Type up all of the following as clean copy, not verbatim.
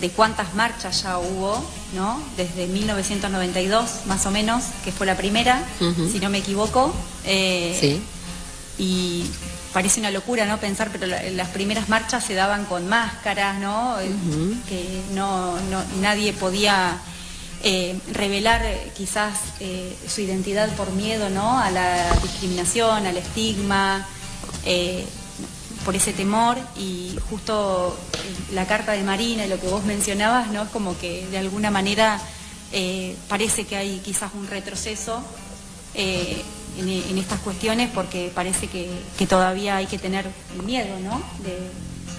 de cuántas marchas ya hubo, ¿no? Desde 1992, más o menos, que fue la primera, si no me equivoco. Sí. Y parece una locura, ¿no? Pensar, pero las primeras marchas se daban con máscaras, ¿no? Que nadie podía revelar quizás su identidad por miedo, ¿no? A la discriminación, al estigma, por ese temor. Y justo la carta de Marina y lo que vos mencionabas, ¿no? Es como que de alguna manera parece que hay quizás un retroceso en estas cuestiones, porque parece que todavía hay que tener miedo, ¿no?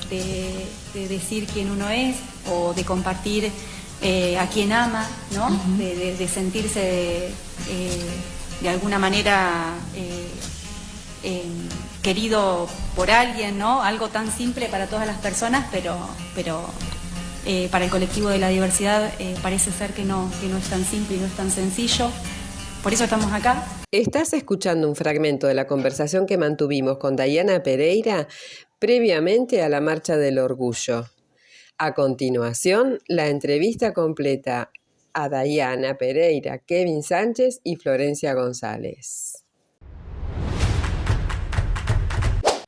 De decir quién uno es, o de compartir a quien ama, ¿no? De sentirse de alguna manera querido por alguien, ¿no? Algo tan simple para todas las personas, pero para el colectivo de la diversidad parece ser que no es tan simple y no es tan sencillo. Por eso estamos acá. Estás escuchando un fragmento de la conversación que mantuvimos con Dayana Pereira previamente a la Marcha del Orgullo. A continuación, la entrevista completa a Dayana Pereira, Kevin Sánchez y Florencia González.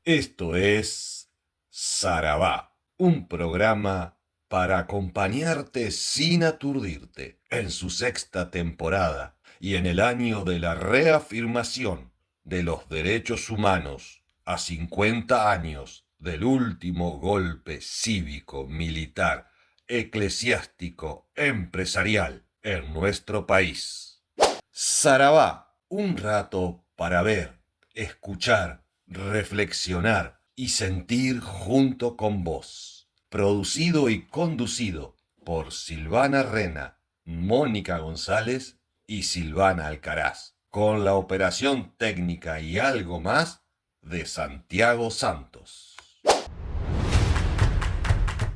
Esto es Sarabá, un programa para acompañarte sin aturdirte en su 6ª temporada y en el año de la reafirmación de los derechos humanos a 50 años del último golpe cívico, militar, eclesiástico, empresarial en nuestro país. Sarabá, un rato para ver, escuchar, reflexionar y sentir junto con vos. Producido y conducido por Silvana Rena, Mónica González y Silvana Alcaraz, con la operación técnica y algo más de Santiago Santos.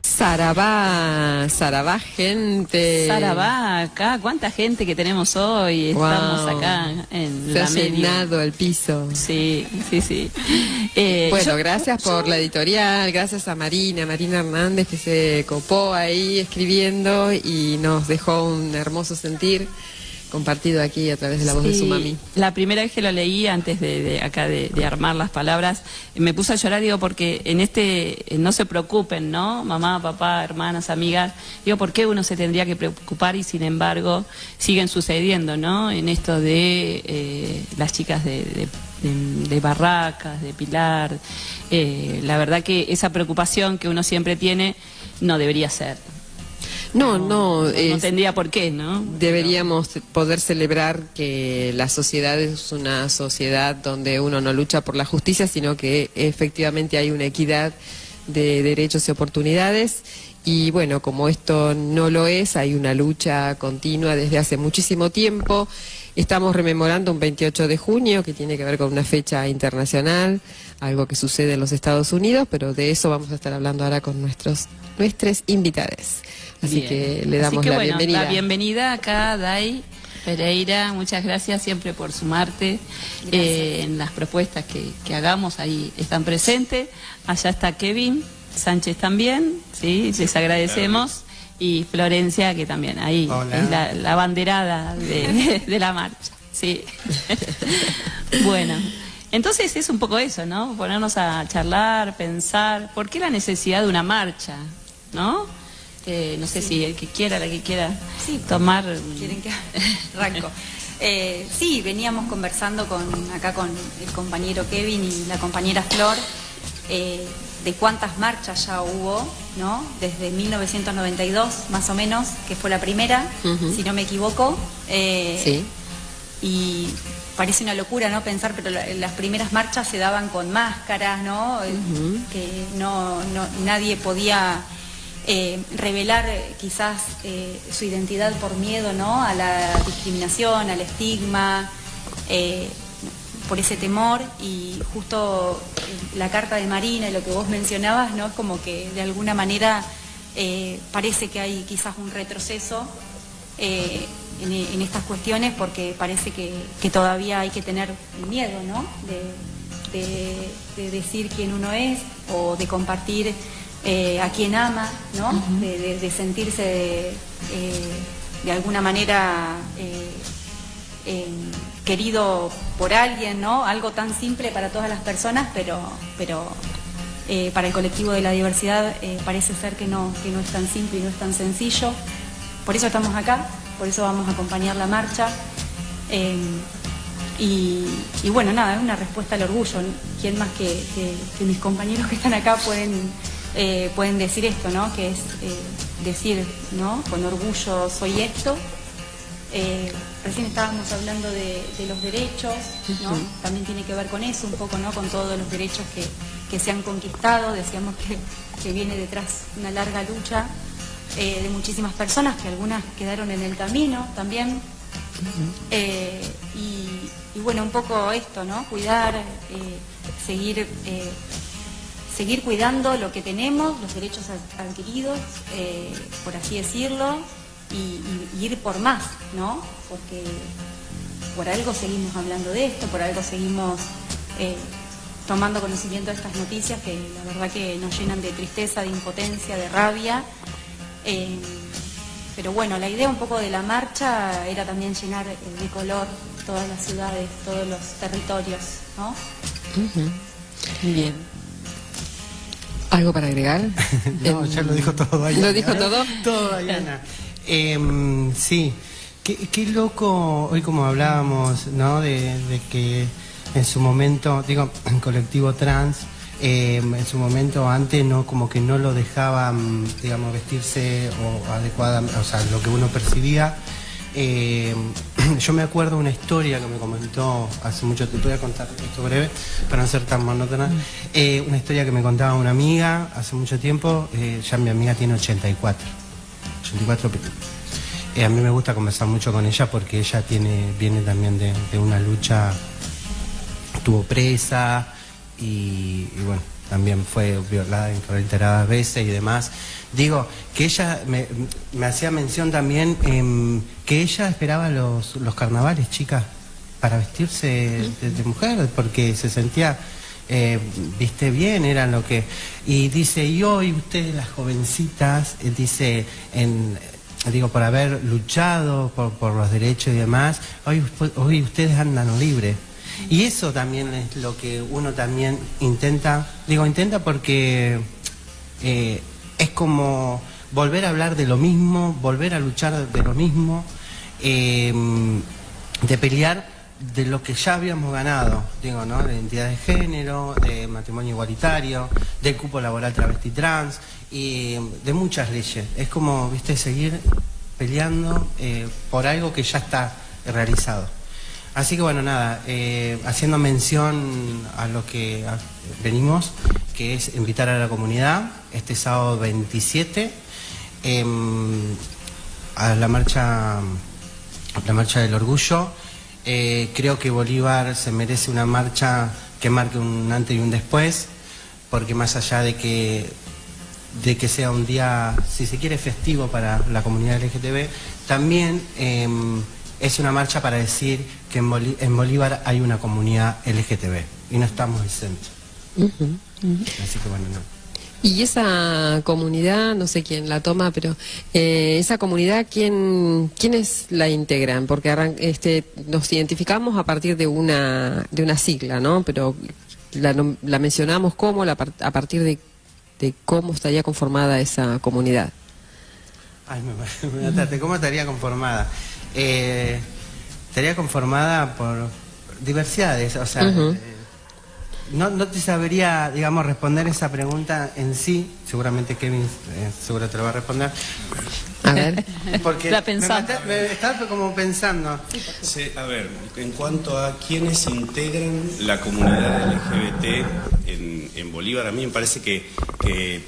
Sarabá, gente. Sarabá, acá, cuánta gente que tenemos hoy. Estamos acá en Se la ha media. llenado el piso. Sí. Bueno, gracias por la editorial, gracias a Marina Hernández, que se copó ahí escribiendo y nos dejó un hermoso sentir compartido aquí a través de la voz de su mami. La primera vez que lo leí, antes de armar las palabras, me puse a llorar, digo, porque en no se preocupen, ¿no? Mamá, papá, hermanas, amigas, digo, ¿por qué uno se tendría que preocupar? Y sin embargo, siguen sucediendo, ¿no? En esto de las chicas de Barracas, de Pilar, la verdad que esa preocupación que uno siempre tiene no debería ser. No tendría por qué, ¿no? Deberíamos poder celebrar que la sociedad es una sociedad donde uno no lucha por la justicia, sino que efectivamente hay una equidad de derechos y oportunidades. Y bueno, como esto no lo es, hay una lucha continua desde hace muchísimo tiempo. Estamos rememorando un 28 de junio que tiene que ver con una fecha internacional, algo que sucede en los Estados Unidos, pero de eso vamos a estar hablando ahora con nuestras invitadas. Así Bien. Que le damos la bienvenida. La bienvenida acá, Day Pereira, muchas gracias siempre por sumarte en las propuestas que hagamos, ahí están presentes. Allá está Kevin Sánchez también, ¿sí? Les agradecemos. Y Florencia, que también ahí Hola. es la abanderada de la marcha, sí. Bueno, entonces es un poco eso, ¿no? Ponernos a charlar, pensar, ¿por qué la necesidad de una marcha? ¿No? No sé si el que quiera, la que quiera tomar... ¿Quieren que arranco? Sí, veníamos conversando acá con el compañero Kevin y la compañera Flor, de cuántas marchas ya hubo, ¿no? Desde 1992, más o menos, que fue la primera, si no me equivoco. Sí. Y parece una locura, ¿no? Pensar, pero las primeras marchas se daban con máscaras, ¿no? Que nadie podía revelar quizás su identidad por miedo, ¿no? A la discriminación, al estigma, por ese temor. Y justo la carta de Marina y lo que vos mencionabas, ¿no? Es como que de alguna manera parece que hay quizás un retroceso en estas cuestiones, porque parece que todavía hay que tener miedo, ¿no? De decir quién uno es, o de compartir a quien ama, ¿no? De sentirse de alguna manera querido por alguien, ¿no? Algo tan simple para todas las personas, pero para el colectivo de la diversidad parece ser que no es tan simple y no es tan sencillo. Por eso estamos acá, por eso vamos a acompañar la marcha. Y bueno, nada, es una respuesta al orgullo. ¿Quién más que mis compañeros que están acá pueden decir esto, ¿no? Que es decir, ¿no? Con orgullo soy esto. Recién estábamos hablando de los derechos, ¿no? También tiene que ver con eso un poco, ¿no? Con todos los derechos que se han conquistado. Decíamos que viene detrás una larga lucha de muchísimas personas, que algunas quedaron en el camino también. Y bueno, un poco esto, ¿no? Cuidar, seguir cuidando lo que tenemos, los derechos adquiridos, por así decirlo, y ir por más, ¿no? Porque por algo seguimos hablando de esto, por algo seguimos tomando conocimiento de estas noticias que la verdad que nos llenan de tristeza, de impotencia, de rabia. Pero bueno, la idea un poco de la marcha era también llenar de color todas las ciudades, todos los territorios, ¿no? Bien. ¿Algo para agregar? No, ya lo dijo todo Dayana. ¿Lo dijo todo? Todo Dayana. Sí, qué loco, hoy como hablábamos, ¿no? De que en su momento, digo, en colectivo trans, en su momento antes no, como que no lo dejaban, digamos, vestirse o adecuadamente, o sea, lo que uno percibía. Yo me acuerdo una historia que me comentó hace mucho tiempo, voy a contar esto breve para no ser tan monótona. Una historia que me contaba una amiga hace mucho tiempo, ya mi amiga tiene 84. A mí me gusta conversar mucho con ella porque ella viene también de una lucha, estuvo presa y bueno, también fue violada en reiteradas veces y demás. Digo, que ella me hacía mención también que ella esperaba los carnavales, chicas, para vestirse de mujer, porque se sentía, viste bien, era lo que... Y dice, y hoy ustedes las jovencitas, dice, digo, por haber luchado por los derechos y demás, hoy ustedes andan libres. Y eso también es lo que uno también intenta, digo, intenta porque es como volver a hablar de lo mismo, volver a luchar de lo mismo, de pelear de lo que ya habíamos ganado, digo, ¿no? De identidad de género, de matrimonio igualitario, del cupo laboral travesti trans y de muchas leyes. Es como, viste, seguir peleando por algo que ya está realizado. Así que bueno, nada, haciendo mención a lo que venimos, que es invitar a la comunidad este sábado 27 a la marcha del orgullo. Creo que Bolívar se merece una marcha que marque un antes y un después, porque más allá de que sea un día, si se quiere, festivo para la comunidad LGTB, también es una marcha para decir que en Bolívar hay una comunidad LGTB y no estamos exentos. Así que bueno, no. Y esa comunidad, no sé quién la toma, pero esa comunidad, ¿quiénes la integran? Porque nos identificamos a partir de una sigla, ¿no? Pero la mencionamos como a partir de cómo estaría conformada esa comunidad. Ay, me mataste. ¿Cómo estaría conformada? Estaría conformada por diversidades, o sea, no te sabría, digamos, responder esa pregunta en sí. Seguramente Kevin seguro te lo va a responder. A ver. Porque me estaba como pensando. Sí, a ver, en cuanto a quienes integran la comunidad LGBT en Bolívar, a mí me parece que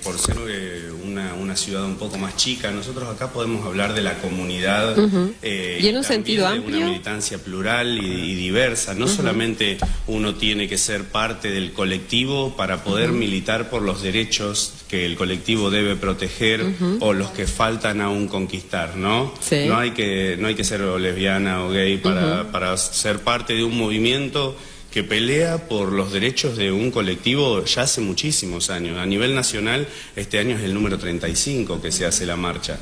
por ser una ciudad un poco más chica, nosotros acá podemos hablar de la comunidad y en un sentido amplio, de una militancia plural y diversa. No solamente uno tiene que ser parte del colectivo para poder militar por los derechos que el colectivo debe proteger o los que faltan aún conquistar, ¿no? Sí. No hay que ser lesbiana o gay para ser parte de un movimiento que pelea por los derechos de un colectivo ya hace muchísimos años. A nivel nacional, este año es el número 35 que se hace la marcha.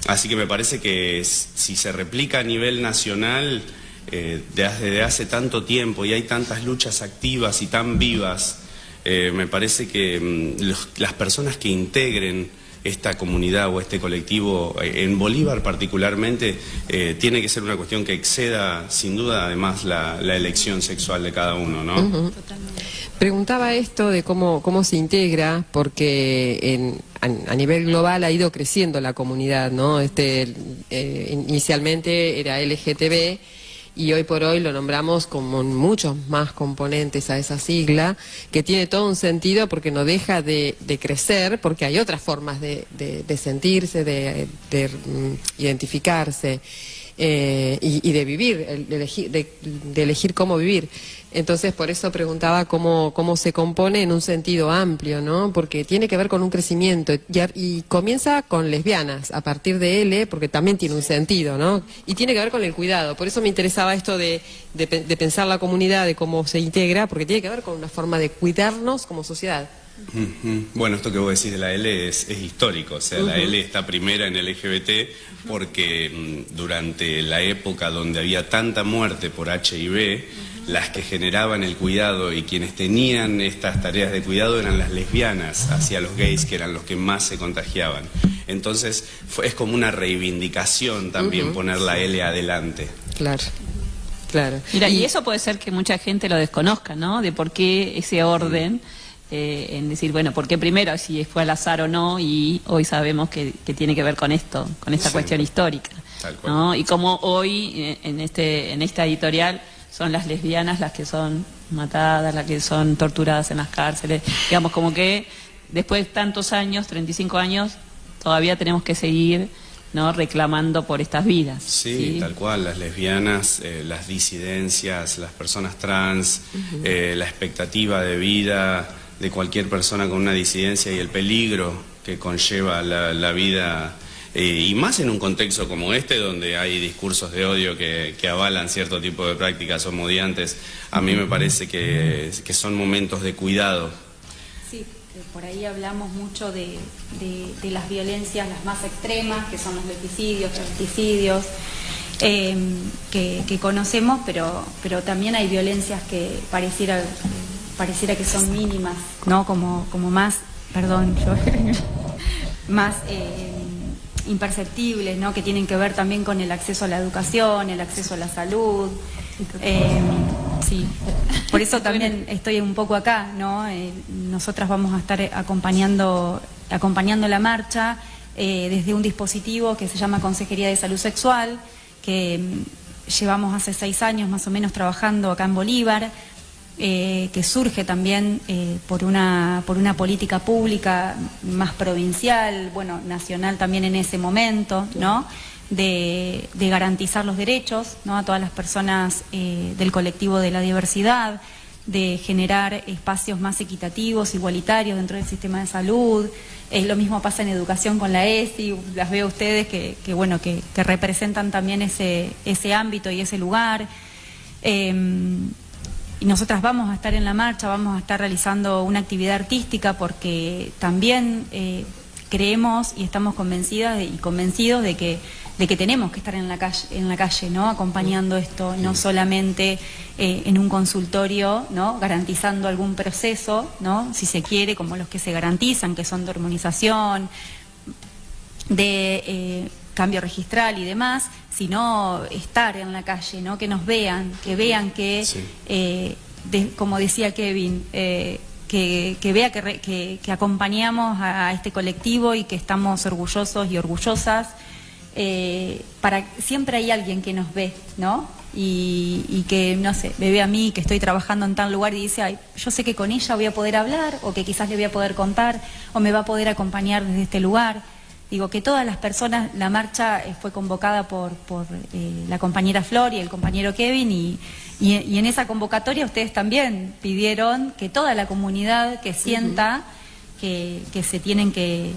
Así que me parece que si se replica a nivel nacional desde hace tanto tiempo y hay tantas luchas activas y tan vivas, me parece que las personas que integren esta comunidad o este colectivo, en Bolívar particularmente, tiene que ser una cuestión que exceda sin duda además la elección sexual de cada uno, ¿no? Totalmente. Preguntaba esto de cómo se integra, porque a nivel global ha ido creciendo la comunidad, ¿no? Inicialmente era LGTB, y hoy por hoy lo nombramos como muchos más componentes a esa sigla, que tiene todo un sentido porque no deja de crecer, porque hay otras formas de sentirse, de identificarse y de vivir, de elegir cómo vivir. Entonces, por eso preguntaba cómo se compone en un sentido amplio, ¿no? Porque tiene que ver con un crecimiento y comienza con lesbianas, a partir de L, porque también tiene un sentido, ¿no? Y tiene que ver con el cuidado. Por eso me interesaba esto de pensar la comunidad, de cómo se integra, porque tiene que ver con una forma de cuidarnos como sociedad. Bueno, esto que vos decís de la L es histórico, o sea, la L está primera en LGBT porque durante la época donde había tanta muerte por HIV, las que generaban el cuidado y quienes tenían estas tareas de cuidado eran las lesbianas hacia los gays, que eran los que más se contagiaban. Entonces es como una reivindicación también poner la L adelante. Claro. Claro. Mira, y eso puede ser que mucha gente lo desconozca, ¿no? De por qué ese orden, en decir, bueno, ¿por qué primero si fue al azar o no? Y hoy sabemos que tiene que ver con esto, con esta cuestión histórica, ¿no? Y como hoy, en esta editorial, son las lesbianas las que son matadas, las que son torturadas en las cárceles. Digamos, como que después de tantos años, 35 años, todavía tenemos que seguir, ¿no?, reclamando por estas vidas. Sí, tal cual, las lesbianas, las disidencias, las personas trans, la expectativa de vida de cualquier persona con una disidencia y el peligro que conlleva la vida, y más en un contexto como este, donde hay discursos de odio que avalan cierto tipo de prácticas homodiantes. A mí me parece que son momentos de cuidado. Sí, por ahí hablamos mucho de las violencias las más extremas, que son los letricidios, transiticidios, que conocemos, pero también hay violencias que pareciera que son mínimas, ¿no? Como más, perdón, más imperceptibles, ¿no? Que tienen que ver también con el acceso a la educación, el acceso a la salud. Sí, por eso también estoy un poco acá, ¿no? Nosotras vamos a estar acompañando la marcha desde un dispositivo que se llama Consejería de Salud Sexual, que llevamos hace 6 años más o menos trabajando acá en Bolívar, que surge también por una política pública más provincial, bueno, nacional también en ese momento, ¿no? De garantizar los derechos, ¿no?, a todas las personas del colectivo de la diversidad, de generar espacios más equitativos, igualitarios dentro del sistema de salud. Lo mismo pasa en educación con la ESI, las veo ustedes que representan también ese ámbito y ese lugar. Y nosotras vamos a estar en la marcha, vamos a estar realizando una actividad artística porque también creemos y estamos convencidas y convencidos de que tenemos que estar en la calle, ¿no?, acompañando esto, no solamente en un consultorio, ¿no?, garantizando algún proceso, ¿no?, si se quiere, como los que se garantizan, que son de hormonización, de cambio registral y demás, sino estar en la calle, ¿no?, que nos vean, que como decía Kevin, que vea que acompañamos a este colectivo y que estamos orgullosos y orgullosas. Siempre hay alguien que nos ve, ¿no? Y que, no sé, me ve a mí que estoy trabajando en tal lugar y dice, ay, yo sé que con ella voy a poder hablar, o que quizás le voy a poder contar, o me va a poder acompañar desde este lugar. Digo que todas las personas, la marcha fue convocada por la compañera Flor y el compañero Kevin, y en esa convocatoria ustedes también pidieron que toda la comunidad que sienta que se tienen que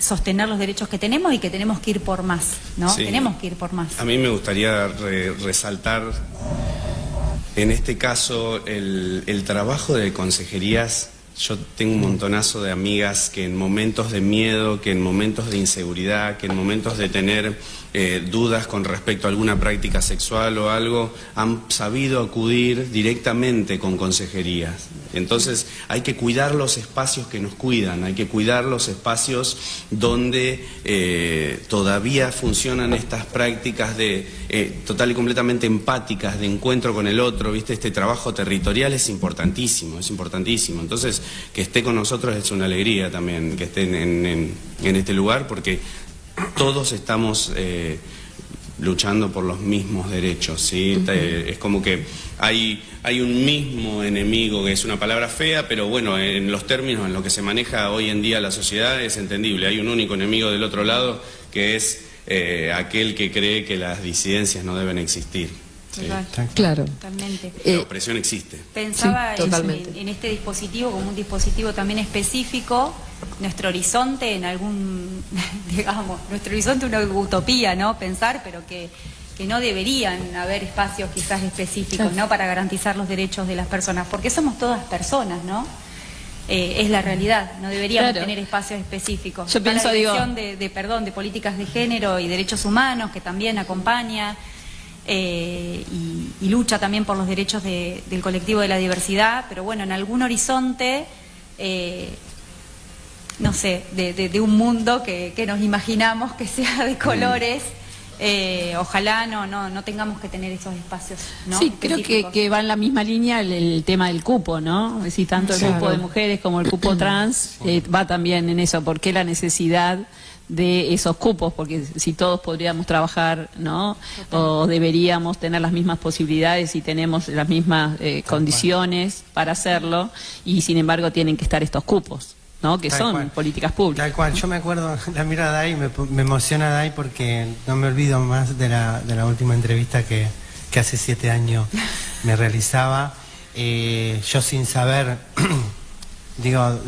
sostener los derechos que tenemos y que tenemos que ir por más, ¿no? Sí. Tenemos que ir por más. A mí me gustaría resaltar En este caso, el trabajo de consejerías, yo tengo un montonazo de amigas que en momentos de miedo, que en momentos de inseguridad, que en momentos de tener dudas con respecto a alguna práctica sexual o algo, han sabido acudir directamente con consejerías. Entonces hay que cuidar los espacios que nos cuidan, hay que cuidar los espacios donde todavía funcionan estas prácticas de total y completamente empáticas, de encuentro con el otro, ¿viste? Este trabajo territorial es importantísimo, es importantísimo. Entonces, que esté con nosotros es una alegría también, que estén en este lugar, porque todos estamos luchando por los mismos derechos, ¿sí? Es como que hay un mismo enemigo, que es una palabra fea, pero bueno, en los términos en los que se maneja hoy en día la sociedad es entendible. Hay un único enemigo del otro lado, que es aquel que cree que las disidencias no deben existir. Sí. Claro. Totalmente. La opresión existe. Pensaba Sí, totalmente. en este dispositivo como un dispositivo también específico, nuestro horizonte en algún, digamos, nuestro horizonte una utopía, ¿no? Pensar, pero que no deberían haber espacios quizás específicos, ¿no? Para garantizar los derechos de las personas, porque somos todas personas, ¿no? Es la realidad, no deberíamos tener espacios específicos. Yo pienso, la dirección de políticas de género y derechos humanos, que también acompaña. Y lucha también por los derechos del colectivo de la diversidad, pero bueno, en algún horizonte, no sé, de un mundo que nos imaginamos que sea de colores, ojalá no tengamos que tener esos espacios, ¿no? Sí, creo que va en la misma línea el tema del cupo, ¿no? Es decir, tanto el cupo de mujeres como el cupo trans va también en eso. ¿Por qué la necesidad de esos cupos? Porque si todos podríamos trabajar, ¿no? O deberíamos tener las mismas posibilidades y tenemos las mismas condiciones para hacerlo, y sin embargo tienen que estar estos cupos, ¿no? Que son políticas públicas. Tal cual. Yo me acuerdo, la miro a Day, me emociona Day, porque no me olvido más de la última entrevista que hace 7 años me realizaba. Yo sin saber digo,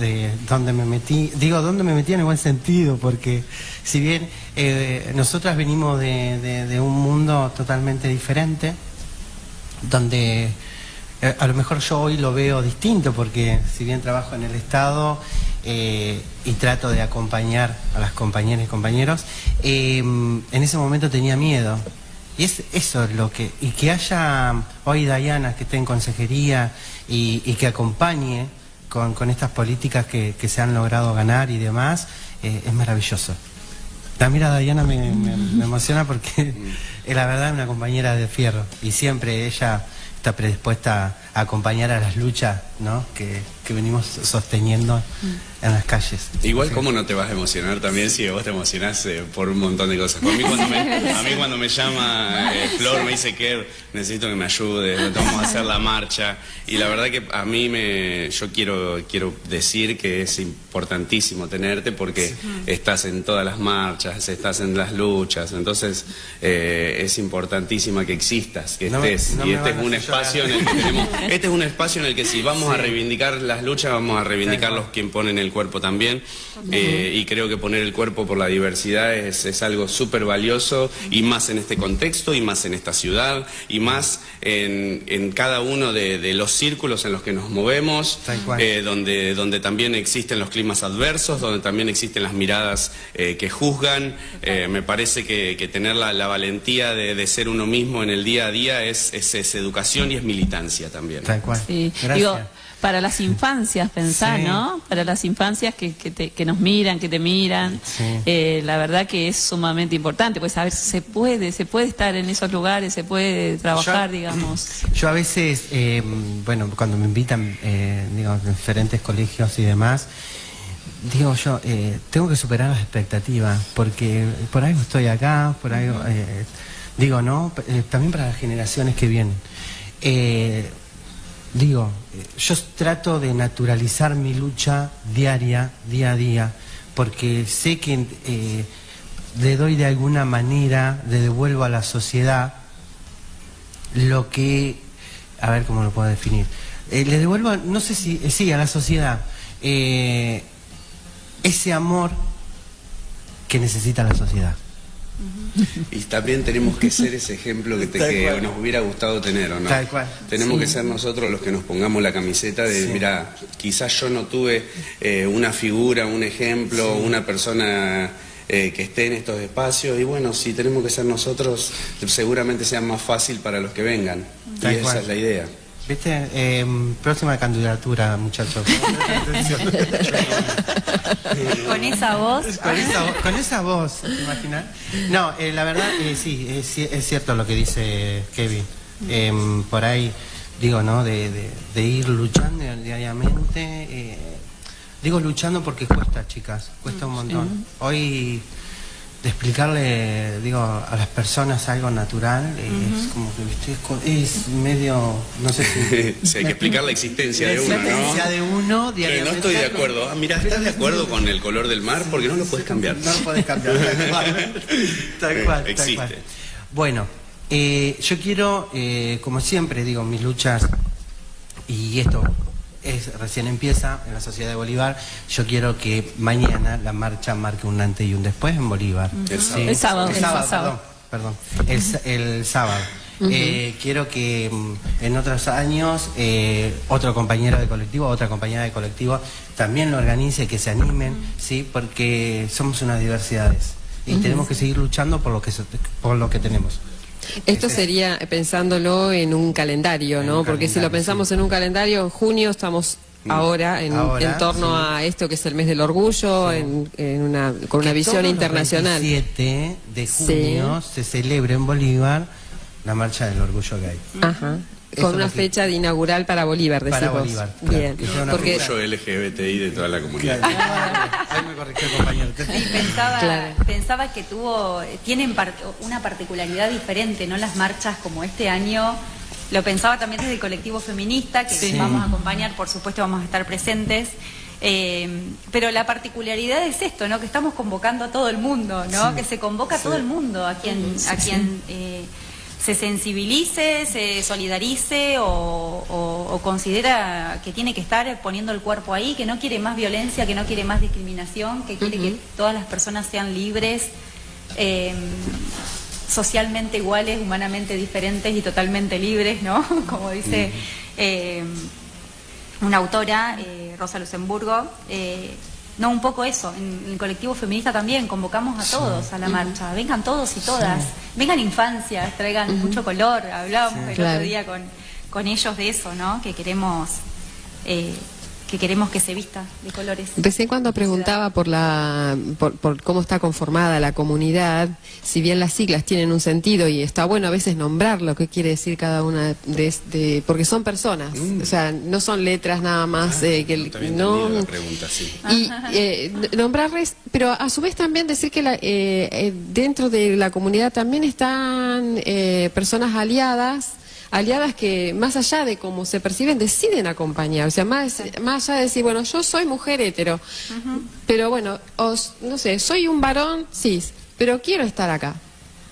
dónde me metí en el buen sentido, porque si bien nosotras venimos de un mundo totalmente diferente, donde a lo mejor yo hoy lo veo distinto, porque si bien trabajo en el Estado y trato de acompañar a las compañeras y compañeros, en ese momento tenía miedo. Y eso es lo que... Y que haya hoy Dayana que esté en consejería y que acompañe con estas políticas que se han logrado ganar y demás, es maravilloso. La mira Dayana me emociona, porque la verdad es una compañera de fierro, y siempre ella está predispuesta a acompañar a las luchas, ¿no? que venimos sosteniendo en las calles. Igual, ¿cómo no te vas a emocionar también si vos te emocionás por un montón de cosas? A mí cuando me llama Flor, me dice que necesito que me ayudes, vamos a hacer la marcha, y la verdad que a mí yo quiero decir que es importantísimo tenerte, porque estás en todas las marchas, estás en las luchas, entonces es importantísima que existas, que estés, y este es un espacio en el que tenemos, este es un espacio en el que si vamos a reivindicar las luchas, vamos a reivindicar los que ponen el cuerpo también, y creo que poner el cuerpo por la diversidad es algo súper valioso, y más en este contexto, y más en esta ciudad, y más en cada uno de los círculos en los que nos movemos, donde también existen los climas adversos, donde también existen las miradas que juzgan. Me parece que tener la valentía de ser uno mismo en el día a día es educación y es militancia también. Tal cual. Sí. Gracias. Digo, para las infancias, pensá, Sí. ¿no? Para las infancias que nos miran, que te miran, Sí. la verdad que es sumamente importante, pues a ver, se puede estar en esos lugares, se puede trabajar, digamos. Yo a veces, bueno, cuando me invitan, digo, en diferentes colegios y demás, digo yo, tengo que superar las expectativas, porque por algo estoy acá, por algo, digo, ¿no? También para las generaciones que vienen. Digo, yo trato de naturalizar mi lucha diaria, día a día, porque sé que le doy de alguna manera, le devuelvo a la sociedad lo que, a ver cómo lo puedo definir, le devuelvo, no sé si, sí, a la sociedad, ese amor que necesita la sociedad. Y también tenemos que ser ese ejemplo que nos hubiera gustado tener, ¿o no? Tal cual. Tenemos que ser nosotros los que nos pongamos la camiseta de, mira, quizás yo no tuve una figura, un ejemplo, una persona que esté en estos espacios, y bueno, si tenemos que ser nosotros, seguramente sea más fácil para los que vengan. Tal y esa cual. es la idea. ¿Viste? Próxima candidatura, muchachos. Con esa voz. Con esa voz, ¿te imaginas? No, la verdad, sí, es cierto lo que dice Kevin. Por ahí, digo, ¿no? De ir luchando diariamente. Digo luchando porque cuesta, chicas, cuesta un montón. Hoy, de explicarle, digo, a las personas algo natural, es como que, ¿viste? Es medio, no sé si... Sí, hay que explicar la existencia de uno, ¿no? La existencia de uno Que diariamente. no estoy de acuerdo. Ah, mira, ¿estás de acuerdo con el color del mar? Porque no lo puedes cambiar. No lo puedes cambiar. Tal cual. Existe. Bueno, yo quiero, como siempre digo, mis luchas, y esto recién empieza en la Sociedad de Bolívar, yo quiero que mañana la marcha marque un antes y un después en Bolívar. El sábado. El sábado. Perdón. El sábado. Quiero que en otros años otro compañero de colectivo, otra compañera de colectivo también lo organice, que se animen, ¿sí? Porque somos unas diversidades y tenemos que seguir luchando por lo que tenemos. Esto sería pensándolo en un calendario, ¿no? Porque si lo pensamos en un calendario, en junio estamos ahora en torno a esto que es el mes del orgullo, con una visión internacional. El 27 de junio se celebra en Bolívar la marcha del orgullo gay. Ajá. Con una fecha de inaugural para Bolívar, decimos. Para Bolívar, claro. Bien. Que sea una Porque Orgullo LGBTI de toda la comunidad. Ahí me corrigió el compañero. Sí, pensaba que tienen una particularidad diferente, ¿no? Las marchas como este año, lo pensaba también desde el colectivo feminista, que vamos a acompañar, por supuesto vamos a estar presentes, pero la particularidad es esto, ¿no? Que estamos convocando a todo el mundo, ¿no? Que se convoca a todo el mundo, a quien se sensibilice, se solidarice o considera que tiene que estar poniendo el cuerpo ahí, que no quiere más violencia, que no quiere más discriminación, que quiere que todas las personas sean libres, socialmente iguales, humanamente diferentes y totalmente libres, ¿no? Como dice una autora, Rosa Luxemburgo. No, un poco eso, en el colectivo feminista también convocamos a todos a la marcha, vengan todos y todas, vengan infancias, traigan mucho color, hablábamos el otro día con ellos de eso, ¿no? Que queremos que se vista de colores. Recién cuando preguntaba por cómo está conformada la comunidad, si bien las siglas tienen un sentido y está bueno a veces nombrarlo, qué quiere decir cada una porque son personas, o sea, no son letras nada más La pregunta, sí. Y nombrarles, pero a su vez también decir que dentro de la comunidad también están personas aliadas que más allá de cómo se perciben deciden acompañar, o sea, más allá de decir, bueno, yo soy mujer hetero, pero bueno, no sé, soy un varón cis, pero quiero estar acá.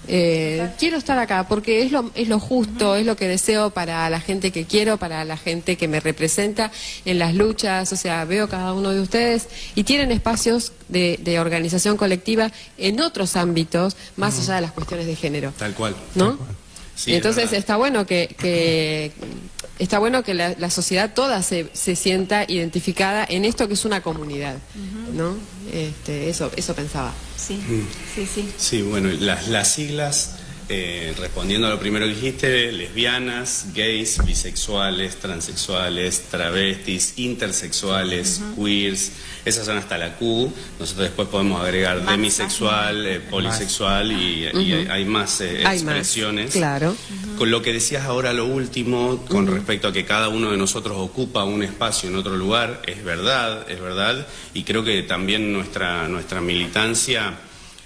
Quiero estar acá porque es lo justo, es lo que deseo para la gente que quiero, para la gente que me representa en las luchas, o sea, veo cada uno de ustedes y tienen espacios de organización colectiva en otros ámbitos, más allá de las cuestiones de género. Tal cual. ¿No? Tal cual. Sí, entonces está bueno que la sociedad toda se sienta identificada en esto que es una comunidad, ¿no? Eso pensaba. Sí. Sí, bueno, las siglas, respondiendo a lo primero que dijiste, lesbianas, gays, bisexuales, transexuales, travestis, intersexuales, queers, esas son hasta la Q. Nosotros después podemos agregar demisexual, polisexual y hay más expresiones. Claro. Con lo que decías ahora lo último, con respecto a que cada uno de nosotros ocupa un espacio en otro lugar, es verdad, y creo que también nuestra militancia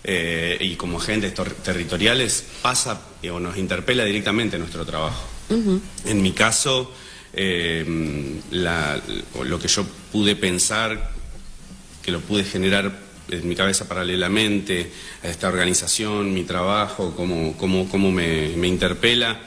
y como agentes territoriales pasa o nos interpela directamente nuestro trabajo. En mi caso, lo que yo pude pensar, que lo pude generar en mi cabeza paralelamente a esta organización, mi trabajo, cómo me interpela.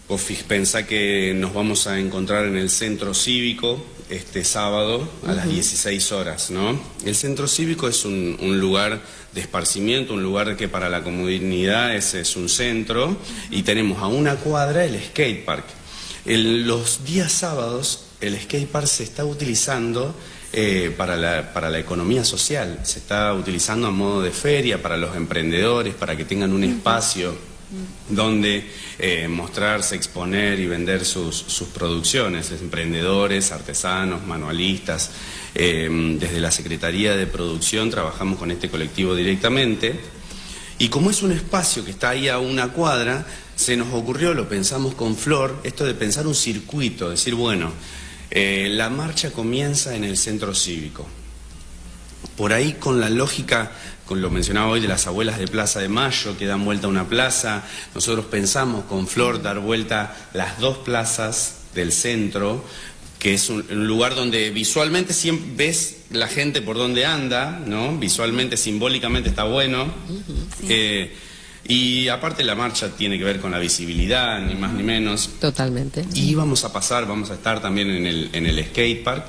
Vos pensá que nos vamos a encontrar en el centro cívico este sábado a las 16 horas, ¿no? El centro cívico es un lugar de esparcimiento, un lugar que para la comunidad es un centro, y tenemos a una cuadra el skate park. Los días sábados el skate park se está utilizando para la economía social, se está utilizando a modo de feria para los emprendedores, para que tengan un espacio donde mostrarse, exponer y vender sus producciones, emprendedores, artesanos, manualistas. Desde la Secretaría de Producción trabajamos con este colectivo directamente, y como es un espacio que está ahí a una cuadra, se nos ocurrió, lo pensamos con Flor, esto de pensar un circuito, decir, bueno, la marcha comienza en el centro cívico. Por ahí, con la lógica, con lo mencionaba hoy de las abuelas de Plaza de Mayo, que dan vuelta a una plaza, nosotros pensamos con Flor dar vuelta las dos plazas del centro, que es un lugar donde visualmente siempre ves la gente por donde anda, ¿no? Visualmente, simbólicamente está bueno. Sí. Y aparte la marcha tiene que ver con la visibilidad, ni más ni menos. Totalmente. Y vamos a estar también en el skate park,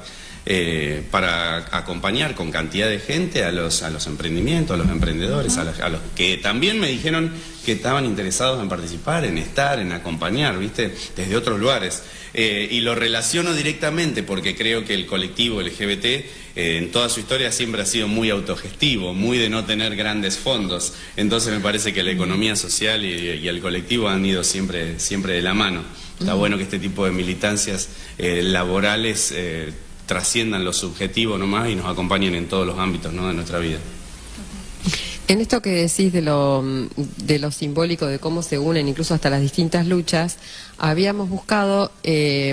para acompañar con cantidad de gente a los emprendimientos, a los emprendedores, a los que también me dijeron que estaban interesados en participar, en estar, en acompañar, ¿viste? Desde otros lugares. Y lo relaciono directamente porque creo que el colectivo LGBT en toda su historia siempre ha sido muy autogestivo, muy de no tener grandes fondos. Entonces me parece que la economía social y el colectivo han ido siempre de la mano. Está bueno que este tipo de militancias laborales trasciendan lo subjetivo nomás y nos acompañen en todos los ámbitos, ¿no?, de nuestra vida. En esto que decís de lo simbólico, de cómo se unen incluso hasta las distintas luchas, habíamos buscado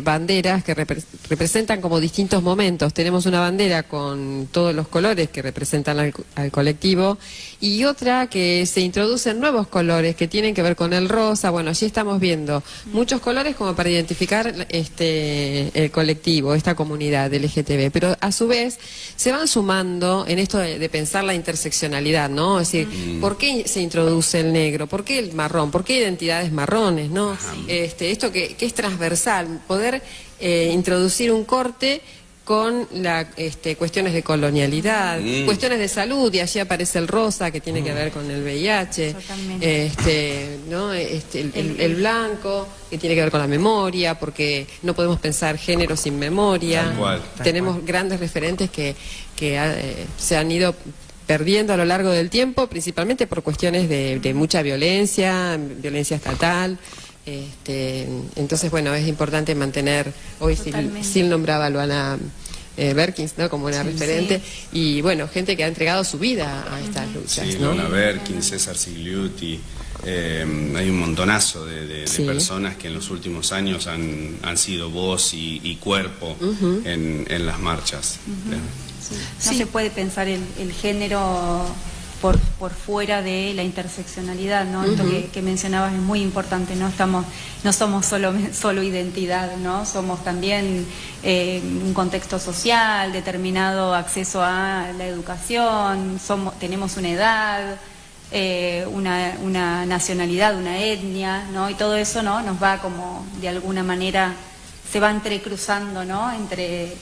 banderas que representan como distintos momentos. Tenemos una bandera con todos los colores que representan al colectivo, y otra que se introducen nuevos colores que tienen que ver con el rosa. Bueno, allí estamos viendo muchos colores como para identificar el colectivo, esta comunidad LGTB, pero a su vez se van sumando en esto de pensar la interseccionalidad, ¿no? Es decir, ¿por qué se introduce el negro? ¿Por qué el marrón? ¿Por qué identidades marrones? ¿No? Esto que es transversal, poder introducir un corte con cuestiones de colonialidad, cuestiones de salud, y allí aparece el rosa, que tiene que ver con el VIH, ¿no? El blanco, que tiene que ver con la memoria, porque no podemos pensar género sin memoria. Tal cual. Tenemos grandes referentes que se han ido perdiendo a lo largo del tiempo, principalmente por cuestiones de mucha violencia estatal. Entonces, bueno, es importante mantener, hoy Sil nombraba a Luana Berkins, ¿no?, como una referente, y bueno, gente que ha entregado su vida a estas luchas, sí, ¿no? Luana Berkins, César Sigliuti, hay un montonazo de personas que en los últimos años han sido voz y cuerpo en las marchas. No se puede pensar el género por fuera de la interseccionalidad, ¿no? Esto que mencionabas es muy importante, ¿no? No somos solo identidad, ¿no? Somos también un contexto social, determinado acceso a la educación, tenemos una edad, una nacionalidad, una etnia, ¿no? Y todo eso, ¿no?, nos va como, de alguna manera, se va entrecruzando, ¿no?, entre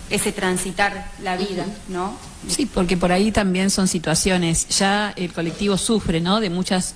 ese transitar la vida, ¿no? Sí, porque por ahí también son situaciones, ya el colectivo sufre, ¿no?, de muchos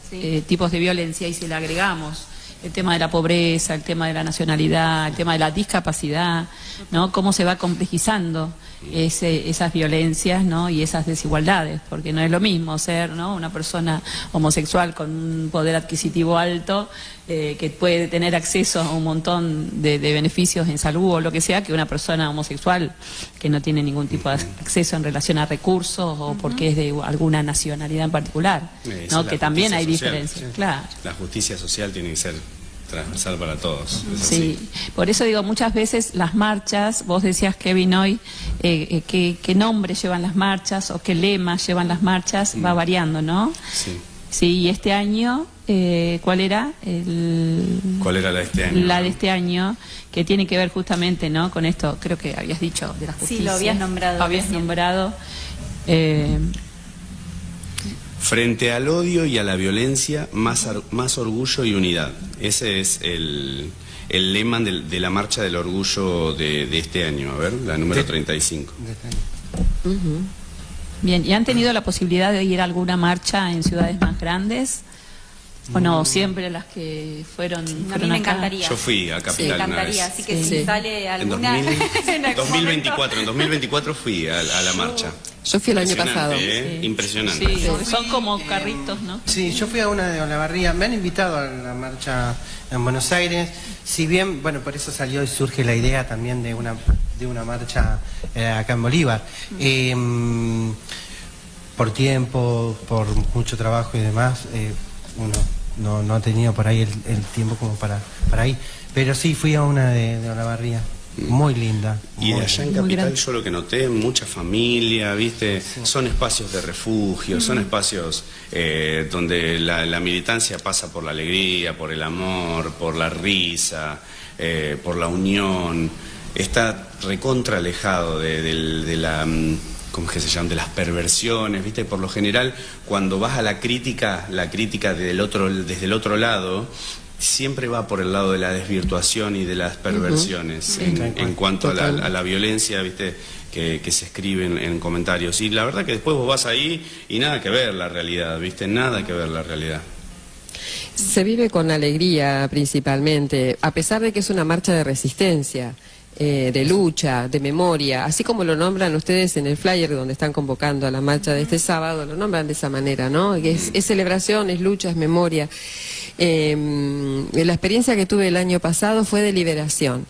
tipos de violencia, y si le agregamos el tema de la pobreza, el tema de la nacionalidad, el tema de la discapacidad, ¿no?, cómo se va complejizando esas violencias, ¿no?, y esas desigualdades, porque no es lo mismo ser, ¿no?, una persona homosexual con un poder adquisitivo alto, que puede tener acceso a un montón de beneficios en salud o lo que sea, que una persona homosexual que no tiene ningún tipo de acceso en relación a recursos o porque es de alguna nacionalidad en particular, ¿no?, que también hay diferencias. Sí. Claro. La justicia social tiene que ser transversal para todos. Sí, por eso digo, muchas veces las marchas, vos decías, Kevin, hoy, qué nombre llevan las marchas o qué lemas llevan las marchas, va variando, ¿no? Sí. Sí, y este año, ¿cuál era? ¿Cuál era la de este año? La de este año, que tiene que ver justamente, ¿no?, con esto, creo que habías dicho, de la justicia. Sí, lo habías nombrado. Lo habías nombrado. Frente al odio y a la violencia, más orgullo y unidad. Ese es el el lema de la Marcha del Orgullo de este año, a ver, la número 35. Bien, ¿y han tenido la posibilidad de ir a alguna marcha en ciudades más grandes? ¿O no? Siempre las que fueron A mí me acá. encantaría. Yo fui a Capital Me una vez. encantaría, así que Sí. si sale En alguna... en algún 2024, en 2024 fui a la marcha. Yo fui el año pasado. Impresionante, ¿eh? Impresionante. Sí, porque son como carritos, ¿no? Sí, yo fui a una de Olavarría, me han invitado a la marcha en Buenos Aires, si bien, bueno, por eso salió y surge la idea también de una marcha acá en Bolívar. Por tiempo, por mucho trabajo y demás, uno no ha tenido por ahí el tiempo como para ir. Pero sí, fui a una de Olavarría, muy linda. Y muy allá en linda. Capital yo lo que noté, mucha familia, ¿viste? Son espacios de refugio, son espacios donde la militancia pasa por la alegría, por el amor, por la risa, por la unión. Está recontra alejado de la... ¿cómo es que se llaman? De las perversiones, ¿viste? Por lo general, cuando vas a la crítica desde el otro lado, siempre va por el lado de la desvirtuación y de las perversiones en cuanto a la violencia, ¿viste? Que se escriben en comentarios. Y la verdad que después vos vas ahí y nada que ver la realidad, ¿viste? Nada que ver la realidad. Se vive con alegría principalmente, a pesar de que es una marcha de resistencia, de lucha, de memoria, así como lo nombran ustedes en el flyer donde están convocando a la marcha de este sábado, lo nombran de esa manera, ¿no? Es celebración, es lucha, es memoria. La experiencia que tuve el año pasado fue de liberación.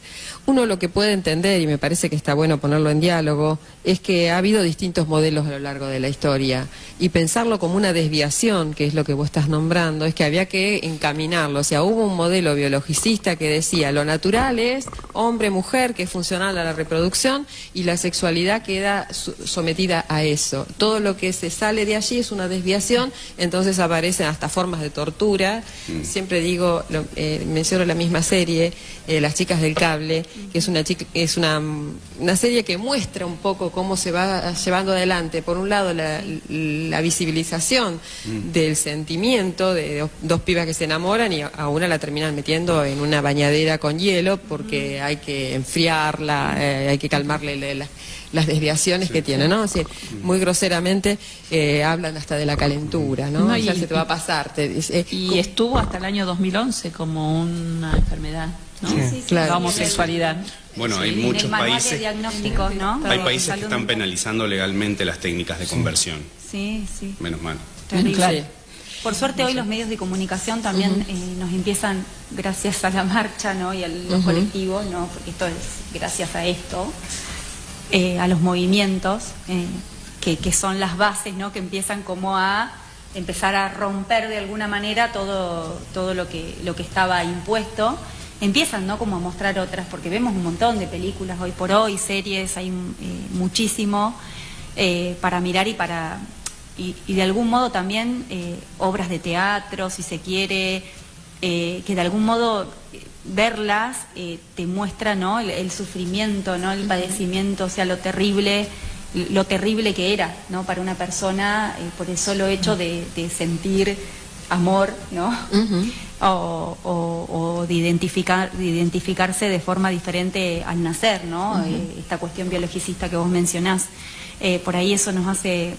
Uno lo que puede entender, y me parece que está bueno ponerlo en diálogo, es que ha habido distintos modelos a lo largo de la historia, y pensarlo como una desviación, que es lo que vos estás nombrando, es que había que encaminarlo. O sea, hubo un modelo biologicista que decía lo natural es hombre-mujer, que es funcional a la reproducción, y la sexualidad queda sometida a eso. Todo lo que se sale de allí es una desviación, entonces aparecen hasta formas de tortura. Siempre digo, menciono la misma serie, Las chicas del cable, que es una serie que muestra un poco cómo se va llevando adelante, por un lado, la visibilización del sentimiento de dos pibas que se enamoran y a una la terminan metiendo en una bañadera con hielo porque hay que enfriarla, hay que calmarle las desviaciones que tiene, ¿no? O sea, muy groseramente hablan hasta de la calentura, ¿no? No, ya se te va a pasar. Y estuvo hasta el año 2011 como una enfermedad, ¿no? Sí, claro. La homosexualidad. Bueno, hay En el muchos manual de países... diagnósticos, ¿no? Hay países que Salud están mental. penalizando legalmente las técnicas de conversión. Sí, sí. Menos mal. Terrible. Claro. Por suerte hoy los medios de comunicación también nos empiezan, gracias a la marcha, ¿no? Y a los colectivos, ¿no? Porque esto es gracias a esto, a los movimientos, que son las bases, ¿no? Que empiezan como a empezar a romper de alguna manera todo lo que estaba impuesto. Empiezan, ¿no? Como a mostrar otras, porque vemos un montón de películas hoy por hoy, series, hay muchísimo para mirar y de algún modo también obras de teatro, si se quiere, que de algún modo verlas te muestra, ¿no? el sufrimiento, ¿no? El padecimiento, o sea, lo terrible que era, ¿no? Para una persona por el solo hecho de sentir amor, ¿no? O de identificarse de forma diferente al nacer, ¿no? Esta cuestión biologicista que vos mencionás. Por ahí eso nos hace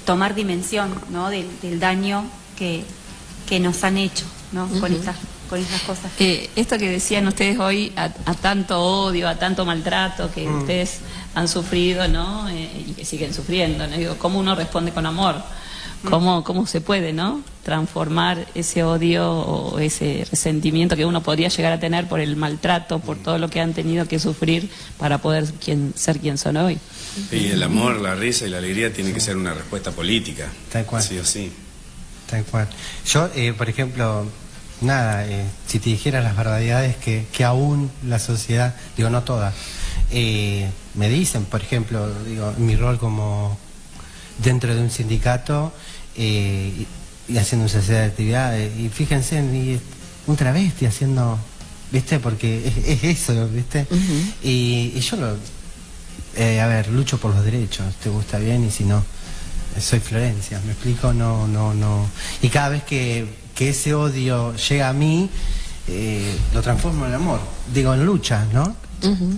tomar dimensión, ¿no? del daño que nos han hecho, ¿no? Con estas cosas. Esto que decían ustedes hoy, a tanto odio, a tanto maltrato que ustedes han sufrido, ¿no? Y que siguen sufriendo, ¿no? Digo, ¿cómo uno responde con amor? ¿Cómo se puede, ¿no? Transformar ese odio o ese resentimiento que uno podría llegar a tener por el maltrato, por todo lo que han tenido que sufrir para poder ser quien son hoy. Y el amor, la risa y la alegría tienen que ser una respuesta política. Tal cual. Sí o sí. Tal cual. Yo, por ejemplo, nada, si te dijera las barbaridades que aún la sociedad, digo, no todas, me dicen, por ejemplo, digo, mi rol como dentro de un sindicato y haciendo una sociedad de actividades, y fíjense, un travesti haciendo, ¿viste? Porque es eso, ¿viste? Y yo a ver, lucho por los derechos, te gusta bien, y si no, soy Florencia, ¿me explico? No. Y cada vez que ese odio llega a mí, lo transformo en amor. Digo, en lucha, ¿no?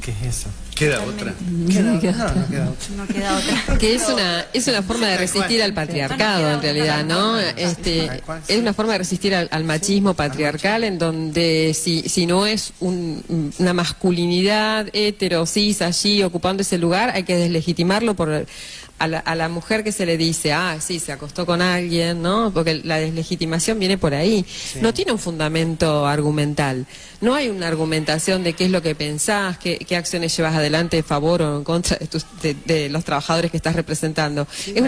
¿Qué es eso? ¿Queda otra? No queda otra. No queda otra. Que es una forma de resistir al patriarcado, en realidad, ¿no? Es una forma de resistir al machismo patriarcal, en donde si no es una masculinidad hetero, cis, allí ocupando ese lugar, hay que deslegitimarlo por a la mujer que se le dice, sí, se acostó con alguien, ¿no? Porque la deslegitimación viene por ahí. Sí. No tiene un fundamento argumental. No hay una argumentación de qué es lo que pensás, qué acciones llevas adelante a favor o en contra de los trabajadores que estás representando. Sí, es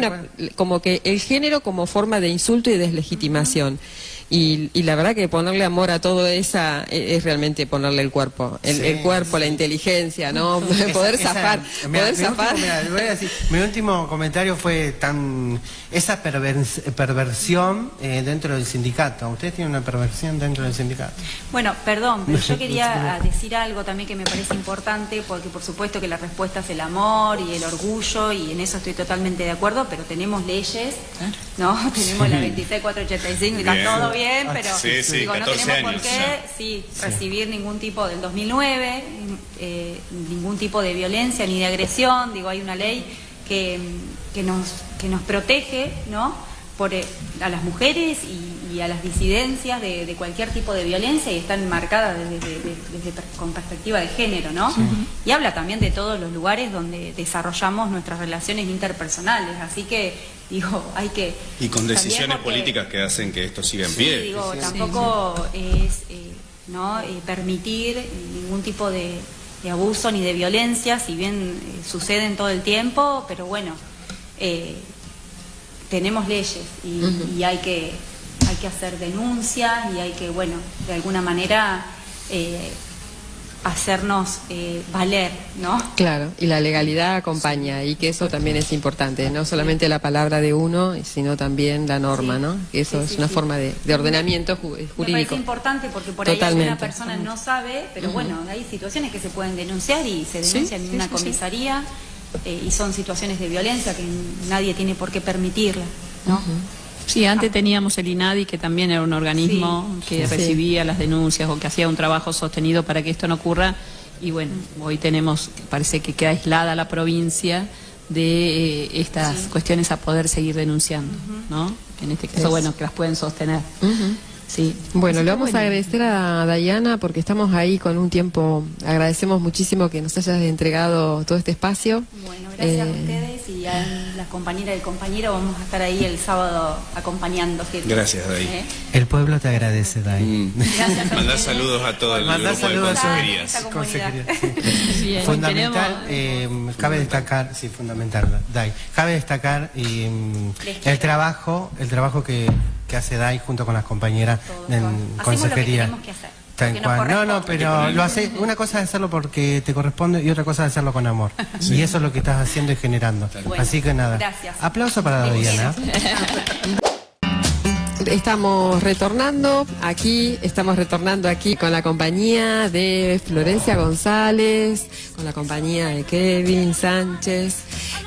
como que el género como forma de insulto y deslegitimación. Y la verdad que ponerle amor a todo esa es realmente ponerle el cuerpo, el cuerpo, la inteligencia, ¿no? Poder zafar. Mi último comentario fue esa perversión dentro del sindicato. ¿Ustedes tienen una perversión dentro del sindicato? Bueno, perdón, pero yo quería decir algo también que me parece importante, porque por supuesto que la respuesta es el amor y el orgullo, y en eso estoy totalmente de acuerdo, pero tenemos leyes, ¿no? Tenemos la 26485 y está todo bien. Pero digo, no tenemos por qué recibir ningún tipo del 2009, ningún tipo de violencia ni de agresión. Digo, hay una ley que nos protege, ¿no? A las mujeres y a las disidencias de cualquier tipo de violencia, y están marcadas con perspectiva de género, ¿no? Y habla también de todos los lugares donde desarrollamos nuestras relaciones interpersonales, así que digo, hay que... Y con decisiones políticas que hacen que esto siga en pie. Digo, tampoco es permitir ningún tipo de abuso ni de violencia, si bien suceden todo el tiempo, pero bueno, tenemos leyes y hay que hacer denuncias y hay que, bueno, de alguna manera hacernos valer, ¿no? Claro, y la legalidad acompaña, y que eso también es importante, no solamente la palabra de uno, sino también la norma, ¿no? Que eso es una forma de ordenamiento jurídico. Me parece importante porque por ahí alguna persona no sabe, pero bueno, hay situaciones que se pueden denunciar y se denuncian en una comisaría, y son situaciones de violencia que nadie tiene por qué permitirla, ¿no? Sí, antes teníamos el INADI, que también era un organismo que recibía las denuncias o que hacía un trabajo sostenido para que esto no ocurra, y bueno, hoy parece que queda aislada la provincia de estas cuestiones a poder seguir denunciando, ¿no? En este caso, bueno, que las pueden sostener. Sí. Bueno, le vamos a agradecer a Dayana porque estamos ahí con un tiempo. Agradecemos muchísimo que nos hayas entregado todo este espacio. Bueno, gracias a ustedes y a las compañeras y el compañero. Vamos a estar ahí el sábado acompañando. Gracias, Day. El pueblo te agradece, Day. Mandar saludos a todo el grupo de consejerías. Fundamental, cabe destacar, Day, cabe destacar el trabajo que hace Day junto con las compañeras en consejería. Tal cual. No, pero lo hace. Una cosa es hacerlo porque te corresponde y otra cosa es hacerlo con amor. Y eso es lo que estás haciendo y generando. Bueno, así que nada. Gracias. Aplauso para Dayana. Estamos retornando aquí con la compañía de Florencia González, con la compañía de Kevin Sánchez.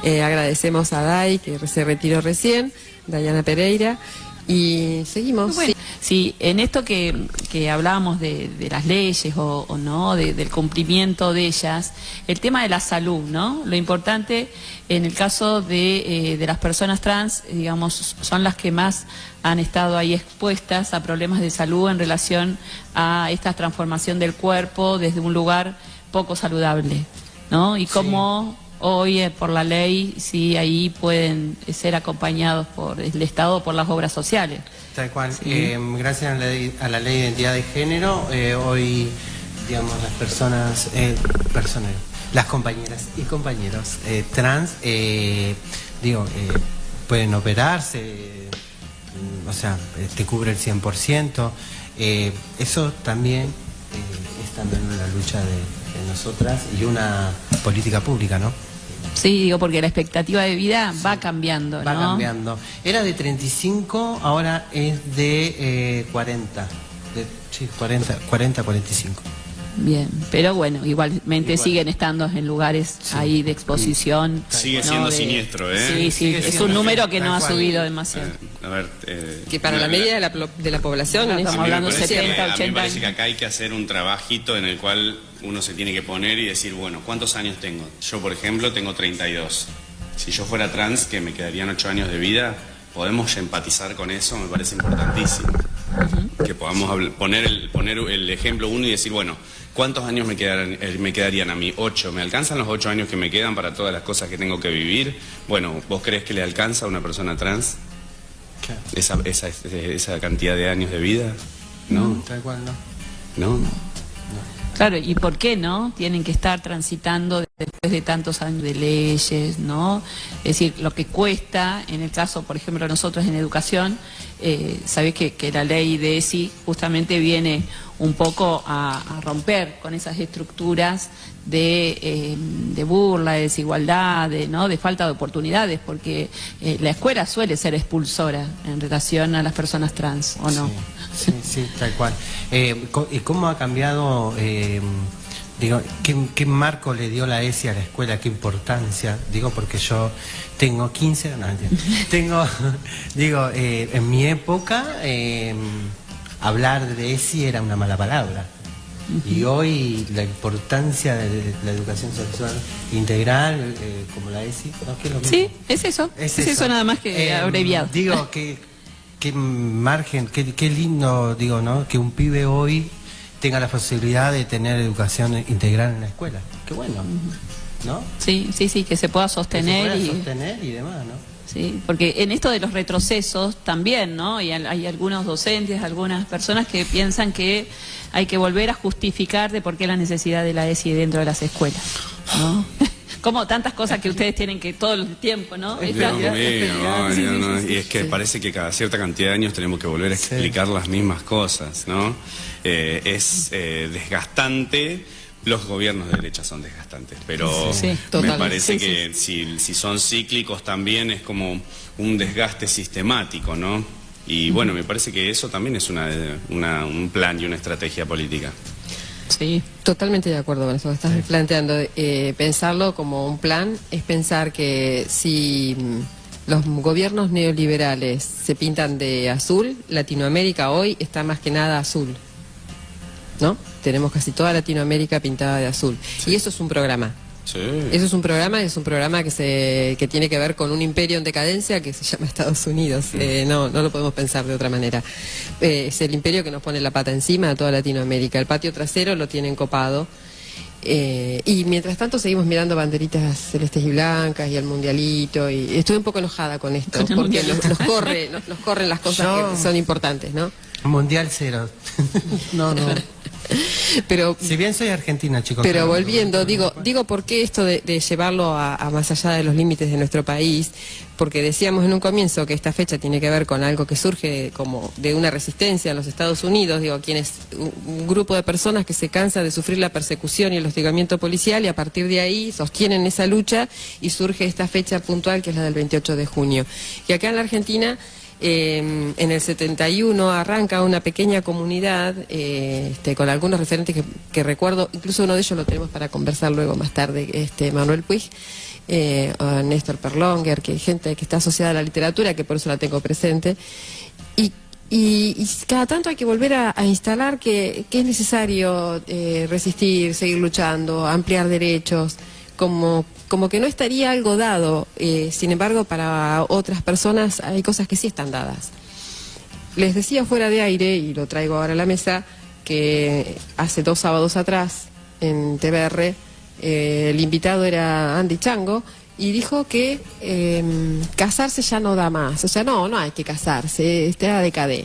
Agradecemos a Day, que se retiró recién, Dayana Pereira. Y seguimos. Bueno, sí, en esto que hablábamos de las leyes o no, del cumplimiento de ellas, el tema de la salud, ¿no? Lo importante en el caso de las personas trans, digamos, son las que más han estado ahí expuestas a problemas de salud en relación a esta transformación del cuerpo desde un lugar poco saludable, ¿no? Y cómo hoy, por la ley, sí, ahí pueden ser acompañados por el Estado o por las obras sociales. Tal cual. Gracias a la ley de identidad de género, hoy, digamos, las personas, las compañeras y compañeros trans, pueden operarse, o sea, te cubre el 100%. Eso también es también una lucha de nosotras y una política pública, ¿no? Sí, digo, porque la expectativa de vida va cambiando, ¿no? Va cambiando. Era de 35, ahora es de 40. 40, 45. Bien, pero bueno, igualmente siguen estando en lugares ahí de exposición. Sigue ¿no? siendo siniestro, ¿eh? Sí, Sigue es siendo un número que tal no ha cual. subido demasiado. A ver, Que para la media de la población... Claro, es- estamos a mí me hablando de parece 70, que- a mí me 80 parece que años. acá hay que hacer un trabajito en el cual uno se tiene que poner y decir, bueno, ¿cuántos años tengo? Yo, por ejemplo, tengo 32. Si yo fuera trans, que me quedarían 8 años de vida, podemos empatizar con eso, me parece importantísimo. Que podamos poner el ejemplo uno y decir, bueno, ¿cuántos años me quedarían a mí? 8. ¿Me alcanzan los 8 años que me quedan para todas las cosas que tengo que vivir? Bueno, ¿vos crees que le alcanza a una persona trans Claro. esa cantidad de años de vida? No, Tal cual, no. no. Claro, ¿y por qué no? Tienen que estar transitando después de tantos años de leyes, ¿no? Es decir, lo que cuesta, en el caso, por ejemplo, nosotros en educación, sabés que la ley de ESI justamente viene un poco a romper con esas estructuras de burla, de desigualdad, ¿no? De falta de oportunidades, porque la escuela suele ser expulsora en relación a las personas trans, ¿o no? Sí, tal cual. ¿Y cómo ha cambiado, digo, qué marco le dio la ESI a la escuela, qué importancia? Digo, porque yo tengo 15, no, tengo, digo, en mi época, hablar de ESI era una mala palabra. Y hoy la importancia de la educación sexual integral, como la ESI, ¿no? ¿Qué es lo mismo? Sí, es eso. Es eso nada más que abreviado. Digo, qué margen, qué lindo, digo, ¿no? Que un pibe hoy tenga la posibilidad de tener educación integral en la escuela. Qué bueno, ¿no? Sí, que se pueda Que se sostener pueda y... sostener y demás, ¿no? Sí, porque en esto de los retrocesos también, ¿no? Y hay algunos docentes, algunas personas que piensan que hay que volver a justificar de por qué la necesidad de la ESI dentro de las escuelas, ¿no? Como tantas cosas que ustedes tienen que todo el tiempo, ¿no? Dios mío, y es que parece que cada cierta cantidad de años tenemos que volver a explicar las mismas cosas, ¿no? Es desgastante. Los gobiernos de derecha son desgastantes, pero me total. parece que si son cíclicos también es como un desgaste sistemático, ¿no? Y bueno, me parece que eso también es un plan y una estrategia política. Sí. Totalmente de acuerdo con eso que estás planteando. Pensarlo como un plan es pensar que si los gobiernos neoliberales se pintan de azul, Latinoamérica hoy está más que nada azul, ¿no? Tenemos casi toda Latinoamérica pintada de azul. Y eso es un programa. Sí. Eso es un programa que tiene que ver con un imperio en decadencia que se llama Estados Unidos. No lo podemos pensar de otra manera. Es el imperio que nos pone la pata encima a toda Latinoamérica. El patio trasero lo tienen copado. Y mientras tanto seguimos mirando banderitas celestes y blancas y el mundialito. Y estoy un poco enojada con esto, porque nos corren las cosas que son importantes, ¿no? Mundial 0. No. Pero Si bien soy argentina, chicos. Pero claro, volviendo, digo por qué esto de llevarlo a más allá de los límites de nuestro país, porque decíamos en un comienzo que esta fecha tiene que ver con algo que surge como de una resistencia en los Estados Unidos, un grupo de personas que se cansa de sufrir la persecución y el hostigamiento policial y a partir de ahí sostienen esa lucha y surge esta fecha puntual que es la del 28 de junio. Y acá en la Argentina... en el 71 arranca una pequeña comunidad con algunos referentes que recuerdo, incluso uno de ellos lo tenemos para conversar luego más tarde, Manuel Puig, a Néstor Perlonger, que hay gente que está asociada a la literatura, que por eso la tengo presente, y cada tanto hay que volver a instalar que es necesario resistir, seguir luchando, ampliar derechos, como que no estaría algo dado, sin embargo para otras personas hay cosas que sí están dadas. Les decía fuera de aire, y lo traigo ahora a la mesa, que hace 2 sábados atrás en TBR el invitado era Andy Chango y dijo que casarse ya no da más, o sea, no hay que casarse, está decadé.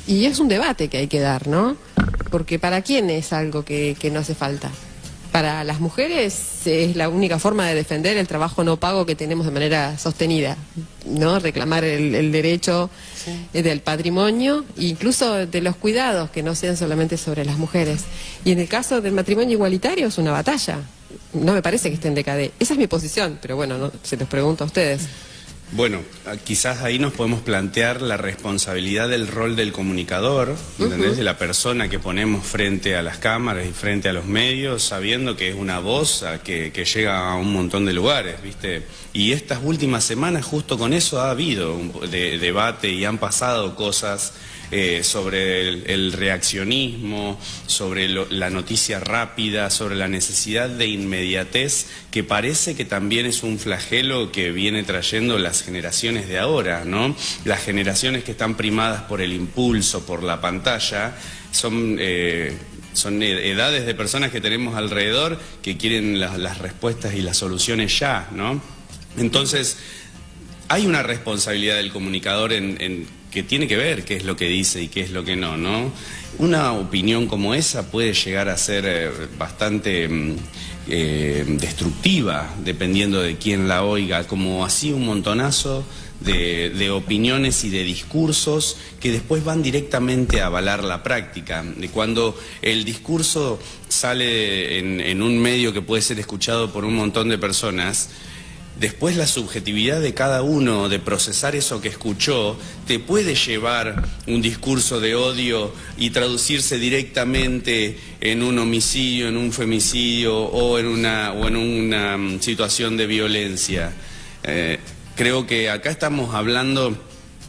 Y es un debate que hay que dar, ¿no? Porque ¿para quién es algo que no hace falta? Para las mujeres es la única forma de defender el trabajo no pago que tenemos de manera sostenida, ¿no? Reclamar el derecho del patrimonio, incluso de los cuidados, que no sean solamente sobre las mujeres. Y en el caso del matrimonio igualitario es una batalla. No me parece que esté en decadé. Esa es mi posición, pero bueno, se los pregunto a ustedes. Bueno, quizás ahí nos podemos plantear la responsabilidad del rol del comunicador, ¿entendés? De la persona que ponemos frente a las cámaras y frente a los medios, sabiendo que es una voz que llega a un montón de lugares, ¿viste? Y estas últimas semanas justo con eso ha habido un debate y han pasado cosas sobre el reaccionismo, sobre la noticia rápida, sobre la necesidad de inmediatez, que parece que también es un flagelo que viene trayendo las generaciones de ahora, ¿no? Las generaciones que están primadas por el impulso, por la pantalla, son edades de personas que tenemos alrededor que quieren las respuestas y las soluciones ya, ¿no? Entonces, hay una responsabilidad del comunicador que tiene que ver qué es lo que dice y qué es lo que no, ¿no? Una opinión como esa puede llegar a ser bastante destructiva, dependiendo de quién la oiga, como así un montonazo de opiniones y de discursos que después van directamente a avalar la práctica. De cuando el discurso sale en un medio que puede ser escuchado por un montón de personas, después la subjetividad de cada uno de procesar eso que escuchó te puede llevar un discurso de odio y traducirse directamente en un homicidio, en un femicidio o en una situación de violencia. Creo que acá estamos hablando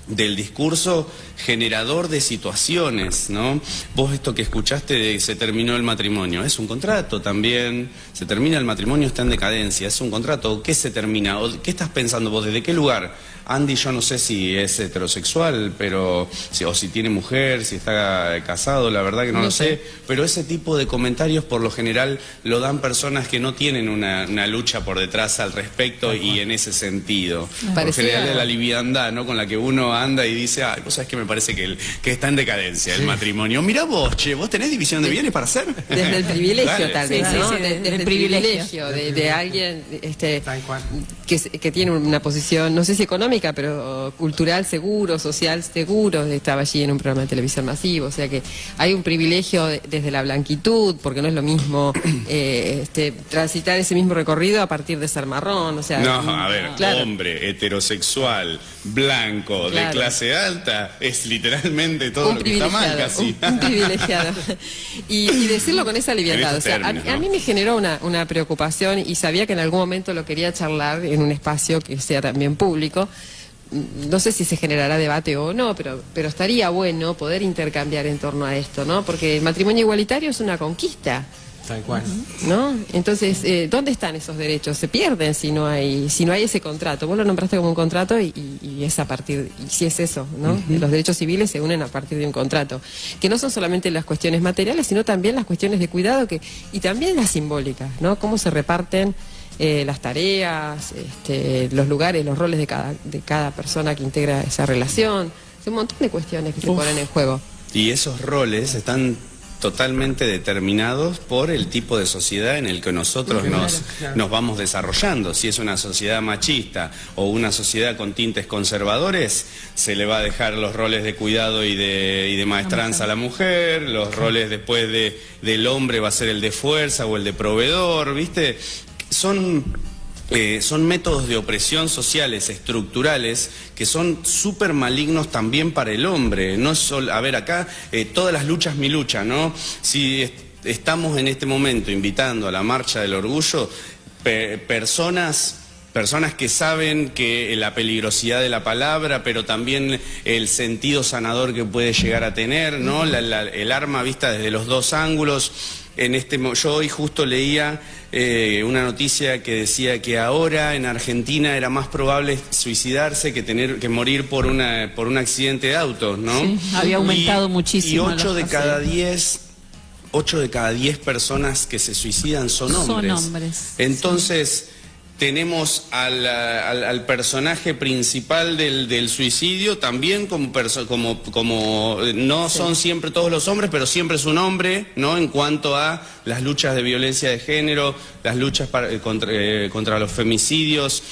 del discurso generador de situaciones, ¿no? Vos esto que escuchaste de se terminó el matrimonio, es un contrato también, se termina el matrimonio, está en decadencia, es un contrato, ¿qué se termina? ¿Qué estás pensando vos? ¿Desde qué lugar? Andy, yo no sé si es heterosexual, o si tiene mujer, si está casado, la verdad que no lo sé, pero ese tipo de comentarios por lo general lo dan personas que no tienen una lucha por detrás al respecto y en ese sentido. Por general es la liviandad, ¿no? Con la que uno anda y dice, ay, vos sabés que me parece que está en decadencia el matrimonio. Mirá vos, che, ¿vos tenés división de bienes para hacer? Desde el privilegio, tal vez, ¿no? Sí, desde el privilegio de alguien que tiene una posición, no sé si económica, pero cultural seguro, social seguro. Estaba allí en un programa de televisión masivo, o sea que hay un privilegio desde la blanquitud, porque no es lo mismo transitar ese mismo recorrido a partir de ser marrón, o sea... No, a ver, claro. Hombre, heterosexual, blanco, de clase alta, es literalmente todo lo que está mal casi. Un privilegiado. Y decirlo con esa liviandad, o sea, a mí me generó una preocupación y sabía que en algún momento lo quería charlar en un espacio que sea también público. No sé si se generará debate o no, pero estaría bueno poder intercambiar en torno a esto, ¿no? Porque el matrimonio igualitario es una conquista. Tal cual. ¿No? Entonces, ¿dónde están esos derechos? Se pierden si no hay ese contrato. Vos lo nombraste como un contrato y es a partir, y si es eso, ¿no? Los derechos civiles se unen a partir de un contrato. Que no son solamente las cuestiones materiales, sino también las cuestiones de cuidado y también las simbólicas, ¿no? Cómo se reparten las tareas, los lugares, los roles de cada persona que integra esa relación. Hay un montón de cuestiones que se ponen en juego. Y esos roles están totalmente determinados por el tipo de sociedad en el que nosotros nos vamos desarrollando. Si es una sociedad machista o una sociedad con tintes conservadores, se le va a dejar los roles de cuidado y de maestranza a la mujer, los roles después del hombre va a ser el de fuerza o el de proveedor, ¿viste? Son métodos de opresión sociales, estructurales, que son súper malignos también para el hombre. No es solo, a ver, acá todas las luchas mi lucha, ¿no? Si estamos en este momento invitando a la marcha del orgullo, personas que saben que la peligrosidad de la palabra, pero también el sentido sanador que puede llegar a tener, ¿no? El arma vista desde los dos ángulos. Yo hoy justo leía una noticia que decía que ahora en Argentina era más probable suicidarse que morir por un accidente de auto, ¿no? Sí, había aumentado muchísimo. Y 8 de cada 10 personas que se suicidan son hombres. Entonces, tenemos al personaje principal del suicidio también como no son siempre todos los hombres, pero siempre es un hombre, ¿no? En cuanto a las luchas de violencia de género, las luchas contra los femicidios.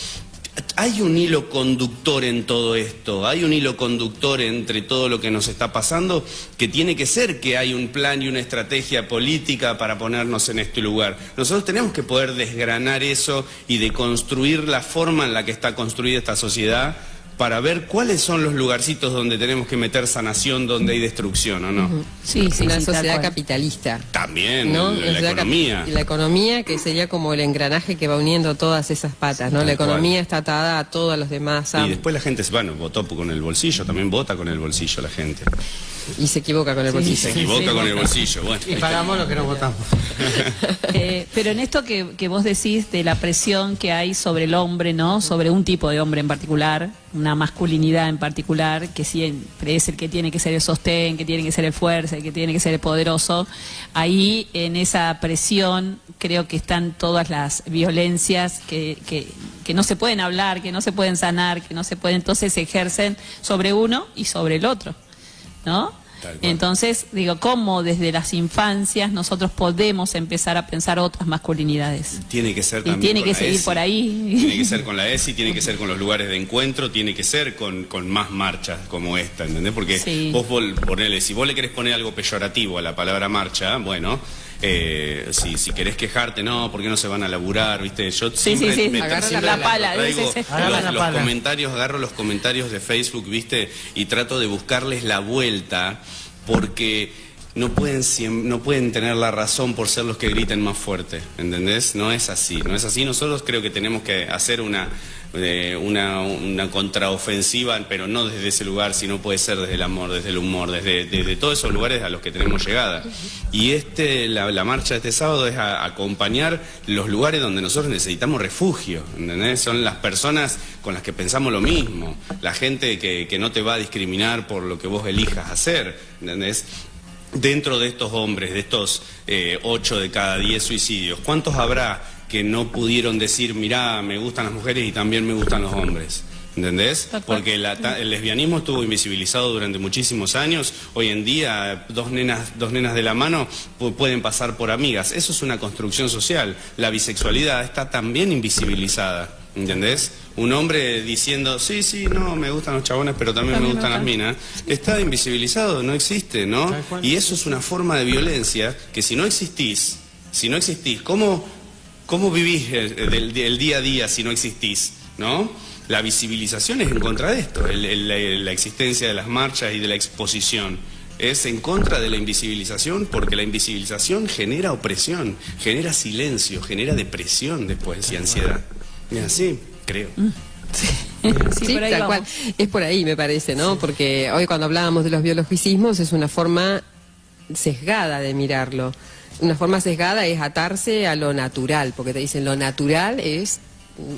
Hay un hilo conductor en todo esto, hay un hilo conductor entre todo lo que nos está pasando, que tiene que ser que hay un plan y una estrategia política para ponernos en este lugar. Nosotros tenemos que poder desgranar eso y deconstruir la forma en la que está construida esta sociedad para ver cuáles son los lugarcitos donde tenemos que meter sanación, donde hay destrucción, ¿o no? Sí, sí, Una sí, tal sociedad cual. capitalista. También, ¿no? la economía. Y la economía, que sería como el engranaje que va uniendo todas esas patas, ¿no? Tal La economía cual. está atada a todos los demás. Y después la gente, bueno, votó con el bolsillo, también vota con el bolsillo la gente. Y se equivoca con el bolsillo. Se equivoca con el bolsillo, bueno. Y pagamos lo que no votamos. Pero en esto que vos decís de la presión que hay sobre el hombre, ¿no? Sobre un tipo de hombre en particular, una masculinidad en particular, que siempre es el que tiene que ser el sostén, que tiene que ser el fuerza, el que tiene que ser el poderoso. Ahí, en esa presión, creo que están todas las violencias que no se pueden hablar, que no se pueden sanar, que no se pueden, entonces se ejercen sobre uno y sobre el otro, ¿no? Entonces, digo, ¿cómo desde las infancias nosotros podemos empezar a pensar otras masculinidades? Tiene que ser Y también tiene con que la seguir ESI. por ahí. Tiene que ser con la ESI, tiene que ser con los lugares de encuentro, tiene que ser con más marchas como esta, ¿entendés? Porque Sí. vos ponele, si vos le querés poner algo peyorativo a la palabra marcha, bueno, si querés quejarte, no, ¿por qué no se van a laburar? ¿Viste? Yo siempre sí. me Agarra siempre la pala, traigo dice, sí. Agarra la los pala. comentarios, agarro los comentarios de Facebook, ¿viste? Y trato de buscarles la vuelta, porque no pueden tener la razón por ser los que griten más fuerte, ¿entendés? No es así, no es así. Nosotros creo que tenemos que hacer una contraofensiva, pero no desde ese lugar, sino puede ser desde el amor, desde el humor, desde todos esos lugares a los que tenemos llegada. Y la marcha de este sábado es acompañar los lugares donde nosotros necesitamos refugio, ¿entendés? Son las personas con las que pensamos lo mismo, la gente que no te va a discriminar por lo que vos elijas hacer, ¿entendés? Dentro de estos hombres, de estos 8 de cada 10 suicidios, ¿cuántos habrá que no pudieron decir, mirá, me gustan las mujeres y también me gustan los hombres? ¿Entendés? Porque el lesbianismo estuvo invisibilizado durante muchísimos años. Hoy en día, dos nenas de la mano pueden pasar por amigas. Eso es una construcción social. La bisexualidad está también invisibilizada. ¿Entendés? Un hombre diciendo, sí, no, me gustan los chabones, pero también me gustan las minas, está invisibilizado, no existe, ¿no? Y eso es una forma de violencia que si no existís, ¿cómo vivís el día a día si no existís, ¿no? La visibilización es en contra de esto, la existencia de las marchas y de la exposición. Es en contra de la invisibilización, porque la invisibilización genera opresión, genera silencio, genera depresión después y ansiedad. Mira, sí, creo. Sí, Sí, por ahí tal vamos. cual. Es por ahí, me parece, ¿no? Porque hoy cuando hablábamos de los biologicismos es una forma sesgada de mirarlo. Una forma sesgada es atarse a lo natural, porque te dicen lo natural es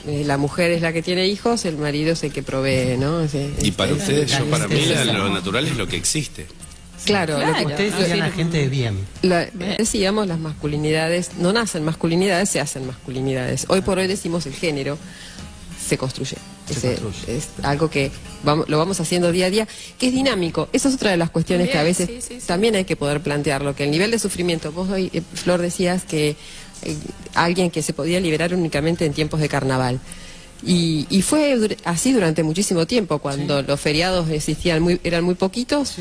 la mujer es la que tiene hijos, el marido es el que provee, ¿no? Y para ustedes, yo para mí, es lo natural es lo que existe. Claro, lo que Ustedes serían la gente de bien. decíamos, las masculinidades no nacen masculinidades, se hacen masculinidades. Hoy por hoy decimos el género se construye. Es algo que lo vamos haciendo día a día, que es dinámico. Esa es otra de las cuestiones que a veces también hay que poder plantearlo, que el nivel de sufrimiento, vos hoy, Flor, decías que alguien que se podía liberar únicamente en tiempos de carnaval. Y fue así durante muchísimo tiempo, cuando los feriados existían eran muy poquitos,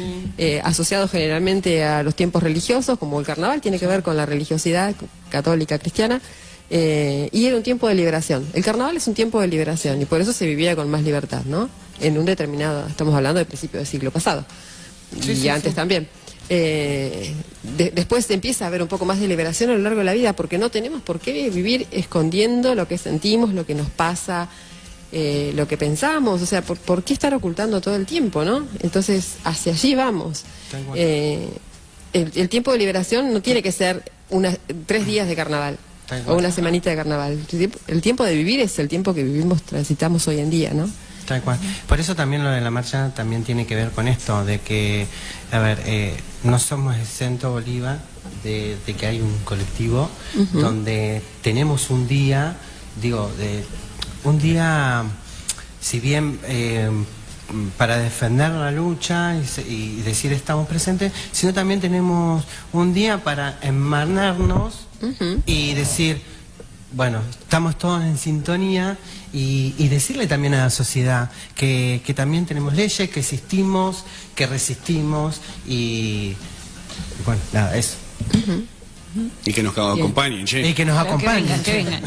asociados generalmente a los tiempos religiosos, como el carnaval tiene que ver con la religiosidad católica cristiana, y era un tiempo de liberación. El carnaval es un tiempo de liberación y por eso se vivía con más libertad, ¿no? En un determinado, estamos hablando del principio del siglo pasado, y antes también. Después empieza a haber un poco más de liberación a lo largo de la vida, porque no tenemos por qué vivir escondiendo lo que sentimos, lo que nos pasa, lo que pensamos, o sea, ¿por qué estar ocultando todo el tiempo, no? Entonces, hacia allí vamos. El tiempo de liberación no tiene que ser 3 días de carnaval o una semanita de carnaval. El tiempo de vivir es el tiempo que transitamos hoy en día, ¿no? Tal cual. Por eso también lo de la marcha también tiene que ver con esto, de que, a ver, no somos exentos, Bolívar, de que hay un colectivo donde tenemos un día, si bien para defender la lucha y decir estamos presentes, sino también tenemos un día para enmarnarnos y decir, bueno, estamos todos en sintonía y decirle también a la sociedad que también tenemos leyes, que existimos, que resistimos y bueno, nada, eso. Y que nos acompañen, che. Y que nos acompañen. Que vengan,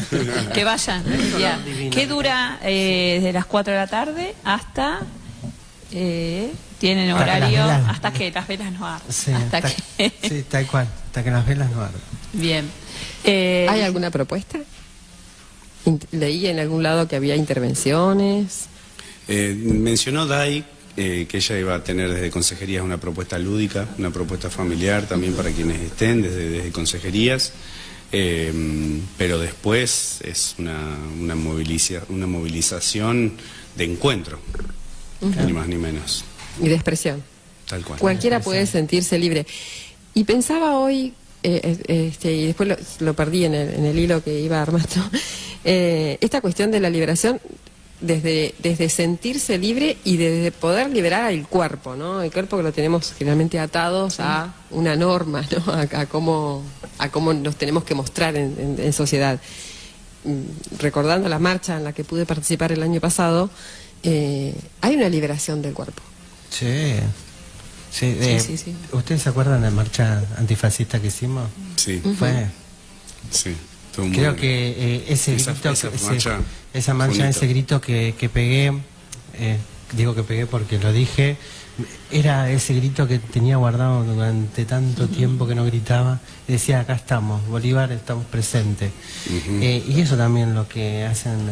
que vayan. Ya. ¿Qué dura desde las 4 de la tarde hasta... tienen horario hasta que las velas no arden? Sí, sí, tal cual, hasta que las velas no arden. Bien. ¿Hay alguna propuesta? Leí en algún lado que había intervenciones. Mencionó Dai que ella iba a tener desde consejerías una propuesta lúdica, una propuesta familiar también para quienes estén desde consejerías, pero después es una movilización de encuentro, ni más ni menos. Y de expresión. Tal cual. Cualquiera puede sentirse libre. Y pensaba hoy, y después lo perdí en el hilo que iba armando, esta cuestión de la liberación desde sentirse libre y desde poder liberar el cuerpo, ¿no? El cuerpo que lo tenemos generalmente atados a una norma, ¿no? A cómo nos tenemos que mostrar en sociedad. Recordando la marcha en la que pude participar el año pasado, hay una liberación del cuerpo. Sí. Sí, sí. ¿Ustedes se acuerdan de la marcha antifascista que hicimos? Sí. Fue. Sí. Creo que ese grito que pegué, digo que pegué porque lo dije, era ese grito que tenía guardado durante tanto tiempo que no gritaba, y decía, acá estamos, Bolívar, estamos presentes. Y eso también lo que hacen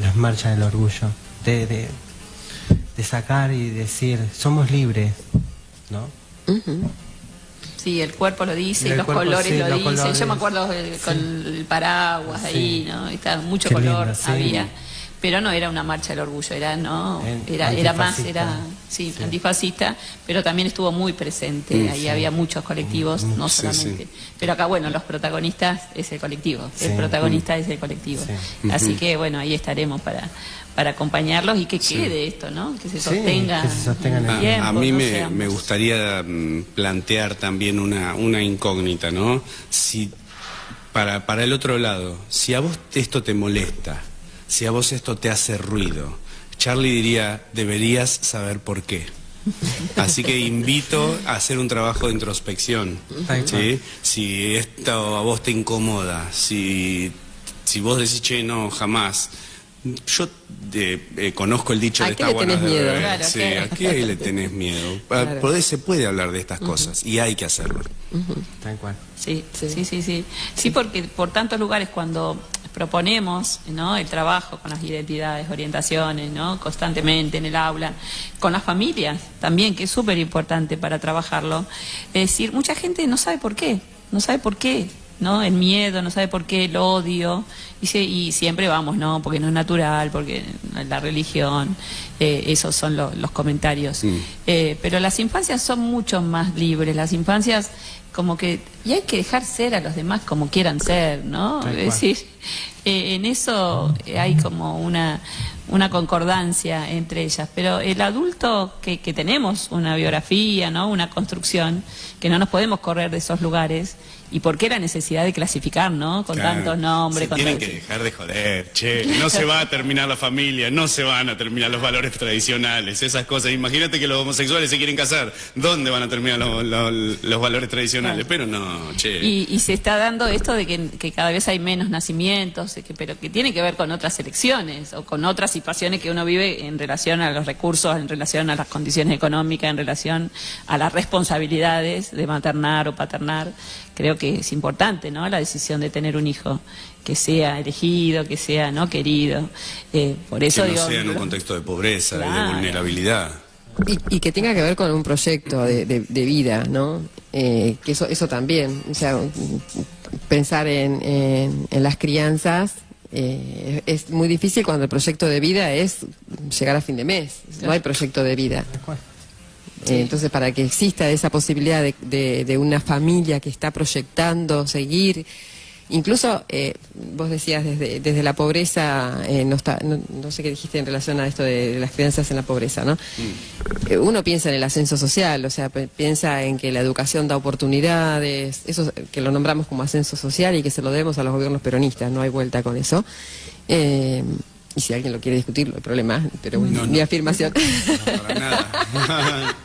las marchas del orgullo, de sacar y decir, somos libres, ¿no? Sí, el cuerpo lo dice, el los cuerpo, colores sí, lo los dicen. colores. Yo me acuerdo con el paraguas ahí, ¿no? Y estaba mucho Qué color lindo, sí. había. Pero no era una marcha del orgullo, era más, antifascista, pero también estuvo muy presente, ahí había muchos colectivos, no solamente. Pero acá, bueno, los protagonistas es el colectivo, el protagonista es el colectivo. Así que, bueno, ahí estaremos para acompañarlos y que quede esto, ¿no? Que se sostenga. Que se sostenga en el tiempo, a mí no me gustaría plantear también una incógnita, ¿no? Si para el otro lado, si a vos esto te molesta, si a vos esto te hace ruido, Charlie diría, deberías saber por qué. Así que invito a hacer un trabajo de introspección, ¿sí? Si esto a vos te incomoda, si vos decís, che, no, jamás. Yo conozco el dicho de ¿A qué esta le buena tenés miedo? Claro, sí, ¿qué? ¿a qué le tenés miedo? Claro. Se puede hablar de estas cosas y hay que hacerlo. Tal cual. Sí, porque por tantos lugares cuando proponemos, ¿no?, el trabajo con las identidades, orientaciones, ¿no?, constantemente en el aula, con las familias también, que es súper importante para trabajarlo. Es decir, mucha gente no sabe por qué, ¿no? El miedo, no sabe por qué, el odio, y siempre vamos, ¿no? Porque no es natural, porque la religión, esos son los comentarios. Pero las infancias son mucho más libres, las infancias como que, y hay que dejar ser a los demás como quieran ser, ¿no? Es decir, en eso hay como una concordancia entre ellas, pero el adulto que tenemos una biografía, ¿no?, una construcción, que no nos podemos correr de esos lugares. ¿Y por qué la necesidad de clasificar, no? Con tantos nombres. Tienen que dejar de joder, che. No se va a terminar la familia, no se van a terminar los valores tradicionales, esas cosas. Imagínate que los homosexuales se quieren casar. ¿Dónde van a terminar los valores tradicionales? Pero no, che. Y se está dando esto de que cada vez hay menos nacimientos, pero que tiene que ver con otras elecciones o con otras situaciones que uno vive en relación a los recursos, en relación a las condiciones económicas, en relación a las responsabilidades de maternar o paternar. Creo que es importante, ¿no?, la decisión de tener un hijo, que sea elegido, que sea no querido. Por eso que no digo, sea en un contexto de pobreza y de claro, vulnerabilidad. Y que tenga que ver con un proyecto de vida, ¿no? Que eso también, o sea, pensar en las crianzas es muy difícil cuando el proyecto de vida es llegar a fin de mes. No hay proyecto de vida. Entonces, para que exista esa posibilidad de una familia que está proyectando seguir, Incluso, vos decías, desde la pobreza, no sé qué dijiste en relación a esto de las crianzas en la pobreza, ¿no? Uno piensa en el ascenso social, o sea, piensa en que la educación da oportunidades, eso que lo nombramos como ascenso social y que se lo debemos a los gobiernos peronistas, no hay vuelta con eso. Y si alguien lo quiere discutir, no hay problema, pero bueno, mi afirmación. No, para nada.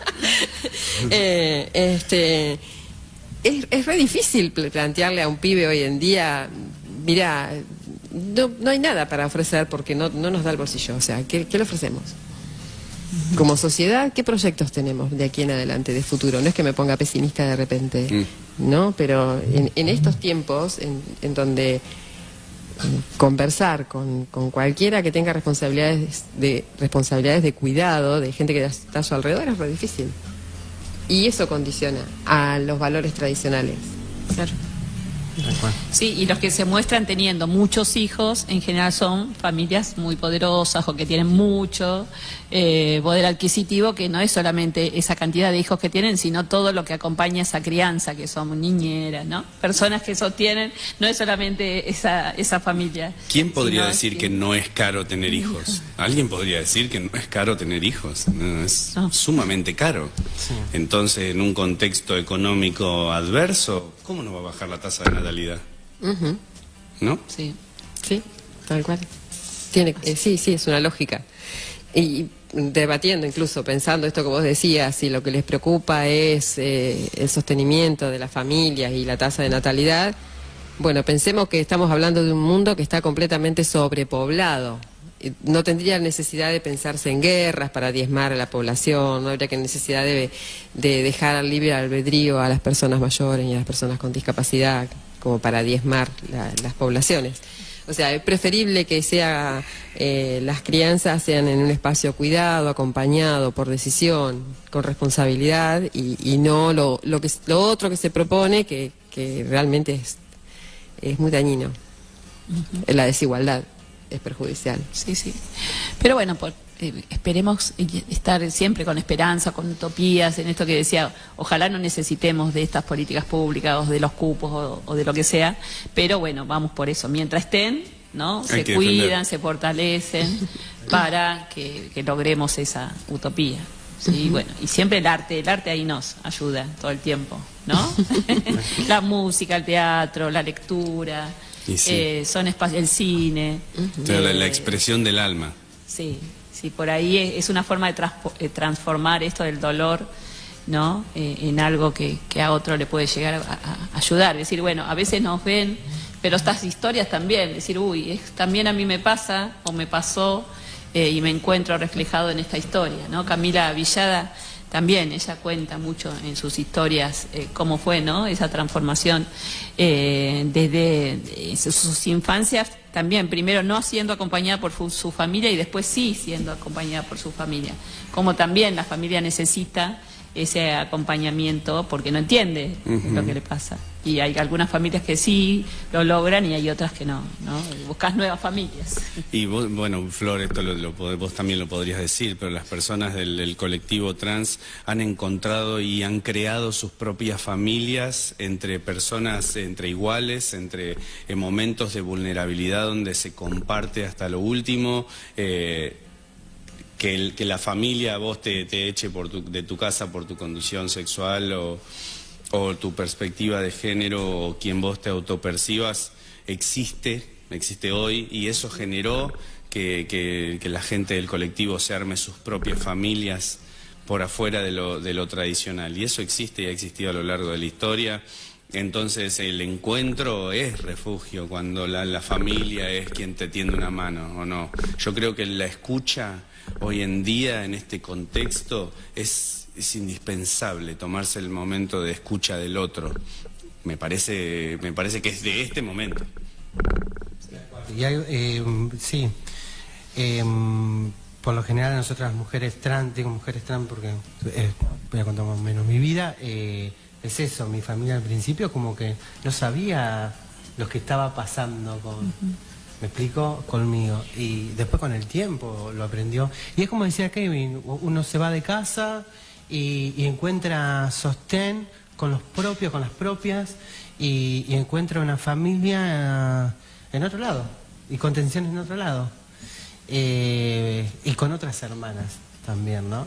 Es re difícil plantearle a un pibe hoy en día, mira, no hay nada para ofrecer porque no nos da el bolsillo, o sea, ¿qué le ofrecemos? Como sociedad, ¿qué proyectos tenemos de aquí en adelante, de futuro? No es que me ponga pesimista de repente, ¿no? Pero en estos tiempos, en donde conversar con cualquiera que tenga responsabilidades de cuidado, de gente que está a su alrededor, es re difícil. Y eso condiciona a los valores tradicionales. Claro. Sí, y los que se muestran teniendo muchos hijos, en general son familias muy poderosas o que tienen mucho poder adquisitivo, que no es solamente esa cantidad de hijos que tienen, sino todo lo que acompaña esa crianza, que son niñeras, ¿no? Personas que sostienen, no es solamente esa familia. ¿Quién podría decir que no es caro tener hijos? ¿Alguien podría decir que no es caro tener hijos? No, es sumamente caro. Sí. Entonces, en un contexto económico adverso, ¿cómo no va a bajar la tasa de natalidad? ¿No? Sí, tal cual. Sí, es una lógica. Y debatiendo, incluso pensando esto que vos decías, si lo que les preocupa es el sostenimiento de las familias y la tasa de natalidad, bueno, pensemos que estamos hablando de un mundo que está completamente sobrepoblado. No tendría necesidad de pensarse en guerras para diezmar a la población, no habría necesidad de dejar al libre albedrío a las personas mayores y a las personas con discapacidad como para diezmar las poblaciones. O sea, es preferible que las crianzas sean en un espacio cuidado, acompañado, por decisión, con responsabilidad y no lo otro que se propone que realmente es muy dañino. La desigualdad es perjudicial. Sí. Pero bueno, esperemos estar siempre con esperanza, con utopías, en esto que decía, ojalá no necesitemos de estas políticas públicas o de los cupos o de lo que sea, pero bueno, vamos por eso. Mientras estén, ¿no? Se cuidan, se fortalecen para que logremos esa utopía. Sí, bueno, y siempre el arte ahí nos ayuda todo el tiempo, ¿no? La música, el teatro, la lectura, son espacios, el cine. La expresión del alma. Sí, por ahí es una forma de transformar esto del dolor, ¿no? En algo que a otro le puede llegar a ayudar. Es decir, bueno, a veces nos ven, pero estas historias también, decir, también a mí me pasa o me pasó y me encuentro reflejado en esta historia, ¿no? Camila Villada también, ella cuenta mucho en sus historias cómo fue, ¿no? Esa transformación desde sus infancias, también primero no siendo acompañada por su familia y después sí siendo acompañada por su familia, como también la familia necesita ese acompañamiento porque no entiende lo que le pasa. Y hay algunas familias que sí lo logran y hay otras que no, ¿no? Buscas nuevas familias. Y vos, bueno, Flor, esto vos también lo podrías decir, pero las personas del colectivo trans han encontrado y han creado sus propias familias entre personas, entre iguales, en momentos de vulnerabilidad donde se comparte hasta lo último. Que la familia a vos te eche de tu casa por tu condición sexual o tu perspectiva de género o quien vos te autopercibas, existe hoy y eso generó que la gente del colectivo se arme sus propias familias por afuera de lo tradicional. Y eso existe y ha existido a lo largo de la historia. Entonces el encuentro es refugio cuando la familia es quien te tiende una mano, ¿o no? Yo creo que la escucha hoy en día en este contexto es indispensable tomarse el momento de escucha del otro. Me parece que es de este momento. Sí. Por lo general nosotras mujeres trans, digo mujeres trans porque voy a contar más o menos mi vida, es eso, mi familia al principio como que no sabía lo que estaba pasando ¿me explico? Conmigo. Y después con el tiempo lo aprendió. Y es como decía Kevin, uno se va de casa y encuentra sostén con los propios, con las propias, y encuentra una familia en otro lado, y contención en otro lado, y con otras hermanas también, ¿no?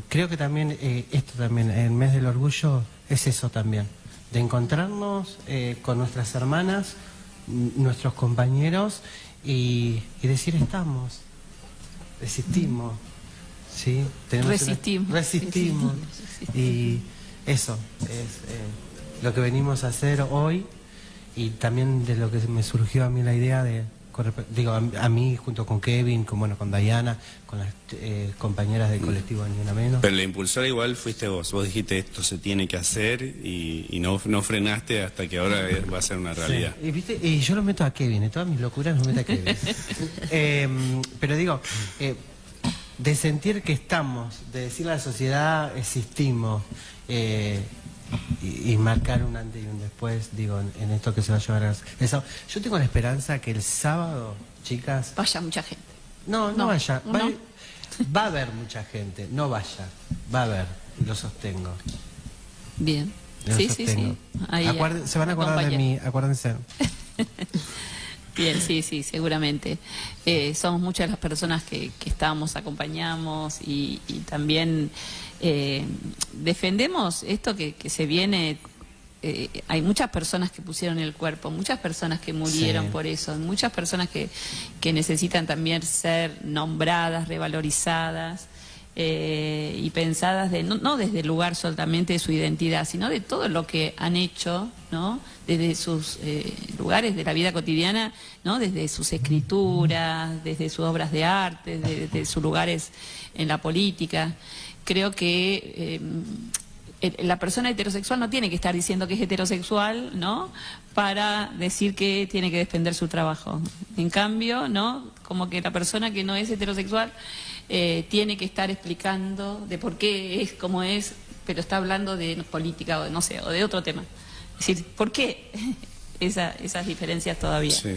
Creo que también, esto también, el mes del orgullo es eso también, de encontrarnos con nuestras hermanas, nuestros compañeros, y decir estamos, resistimos, ¿sí? Resistimos. Y eso es lo que venimos a hacer hoy, y también de lo que me surgió a mí la idea de, digo, a mí junto con Kevin, con Diana, con las compañeras del colectivo Ni Una Menos. Pero la impulsora igual fuiste vos dijiste esto se tiene que hacer y no frenaste hasta que ahora va a ser una realidad. Sí. Y yo lo meto a Kevin, en todas mis locuras lo meto a Kevin. Pero digo, de sentir que estamos, de decirle a la sociedad existimos, y marcar un antes y un después, digo, en esto que se va a llevar a eso. Yo tengo la esperanza que el sábado, chicas... Vaya mucha gente. No vaya. Va a haber mucha gente, no vaya. Va a haber, lo sostengo. Bien. Sí. Ahí se van a acordar de mí, acuérdense. Bien, sí, seguramente. Somos muchas las personas que estamos, acompañamos y también defendemos esto que se viene. Hay muchas personas que pusieron el cuerpo, muchas personas que murieron por eso, muchas personas que necesitan también ser nombradas, revalorizadas. Y pensadas no desde el lugar solamente de su identidad, sino de todo lo que han hecho, ¿no? Desde sus lugares de la vida cotidiana, ¿no? Desde sus escrituras, desde sus obras de arte, desde sus lugares en la política. Creo que la persona heterosexual no tiene que estar diciendo que es heterosexual, ¿no? Para decir que tiene que defender su trabajo. En cambio, ¿no? Como que la persona que no es heterosexual tiene que estar explicando de por qué es como es, pero está hablando de política o no sé, o de otro tema. Es decir, ¿por qué esas diferencias todavía? Sí.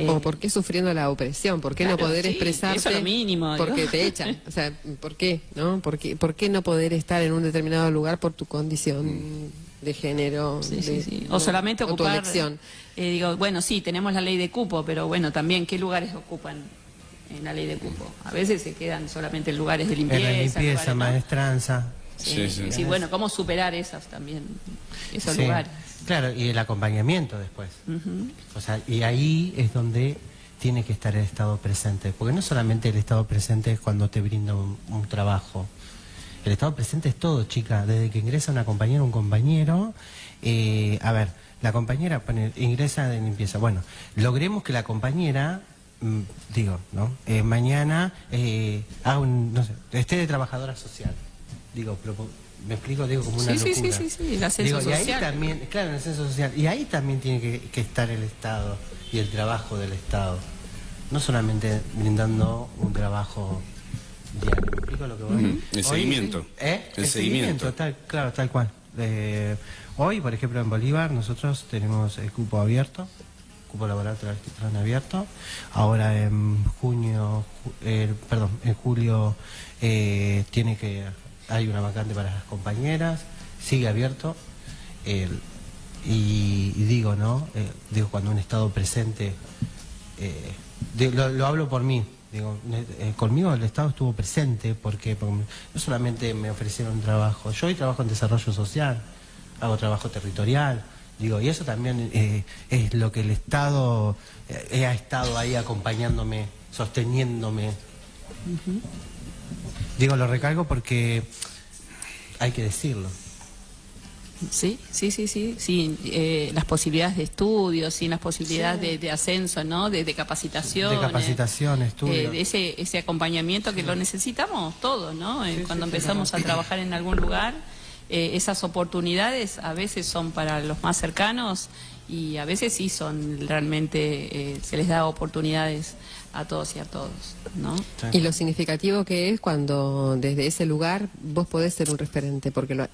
O por qué sufriendo la opresión, por qué no poder expresarte, eso es lo mínimo, porque te echan, o sea, ¿por qué? ¿No? ¿Por qué no poder estar en un determinado lugar por tu condición de género? Sí. O solamente ocupar, tu elección. Digo, bueno, sí, tenemos la ley de cupo, pero bueno, también, ¿qué lugares ocupan en la ley de cupo? A veces se quedan solamente en lugares de limpieza. En la limpieza, lugares, maestranza. Sí, bueno, ¿cómo superar esos lugares? Claro, y el acompañamiento después. O sea, y ahí es donde tiene que estar el Estado presente. Porque no solamente el Estado presente es cuando te brinda un trabajo. El Estado presente es todo, chica. Desde que ingresa una compañera o un compañero, a ver, la compañera ingresa de limpieza. Bueno, logremos que la compañera, mañana haga no sé, esté de trabajadora social. Me explico, como una locura. Sí, el ascenso social. Y ahí también, claro, el ascenso social. Y ahí también tiene que estar el Estado y el trabajo del Estado. No solamente brindando un trabajo diario. ¿Me explico lo que voy? El seguimiento. El seguimiento, tal cual. Hoy, por ejemplo, en Bolívar, nosotros tenemos el cupo abierto, cupo laboral trans abierto. Ahora en julio hay una vacante para las compañeras, sigue abierto. Cuando un Estado presente, lo hablo por mí, conmigo el Estado estuvo presente porque no solamente me ofrecieron trabajo, yo hoy trabajo en desarrollo social, hago trabajo territorial, y eso también es lo que el Estado ha estado ahí acompañándome, sosteniéndome. Lo recalco porque hay que decirlo. Sí, las posibilidades de estudio, sin las posibilidades de ascenso, ¿no? De capacitación. De capacitación, estudio. De ese acompañamiento que lo necesitamos todos, ¿no? Cuando empezamos a trabajar en algún lugar, esas oportunidades a veces son para los más cercanos y a veces sí son realmente, se les da oportunidades a todos y a todos, ¿no? Y lo significativo que es cuando desde ese lugar vos podés ser un referente, porque no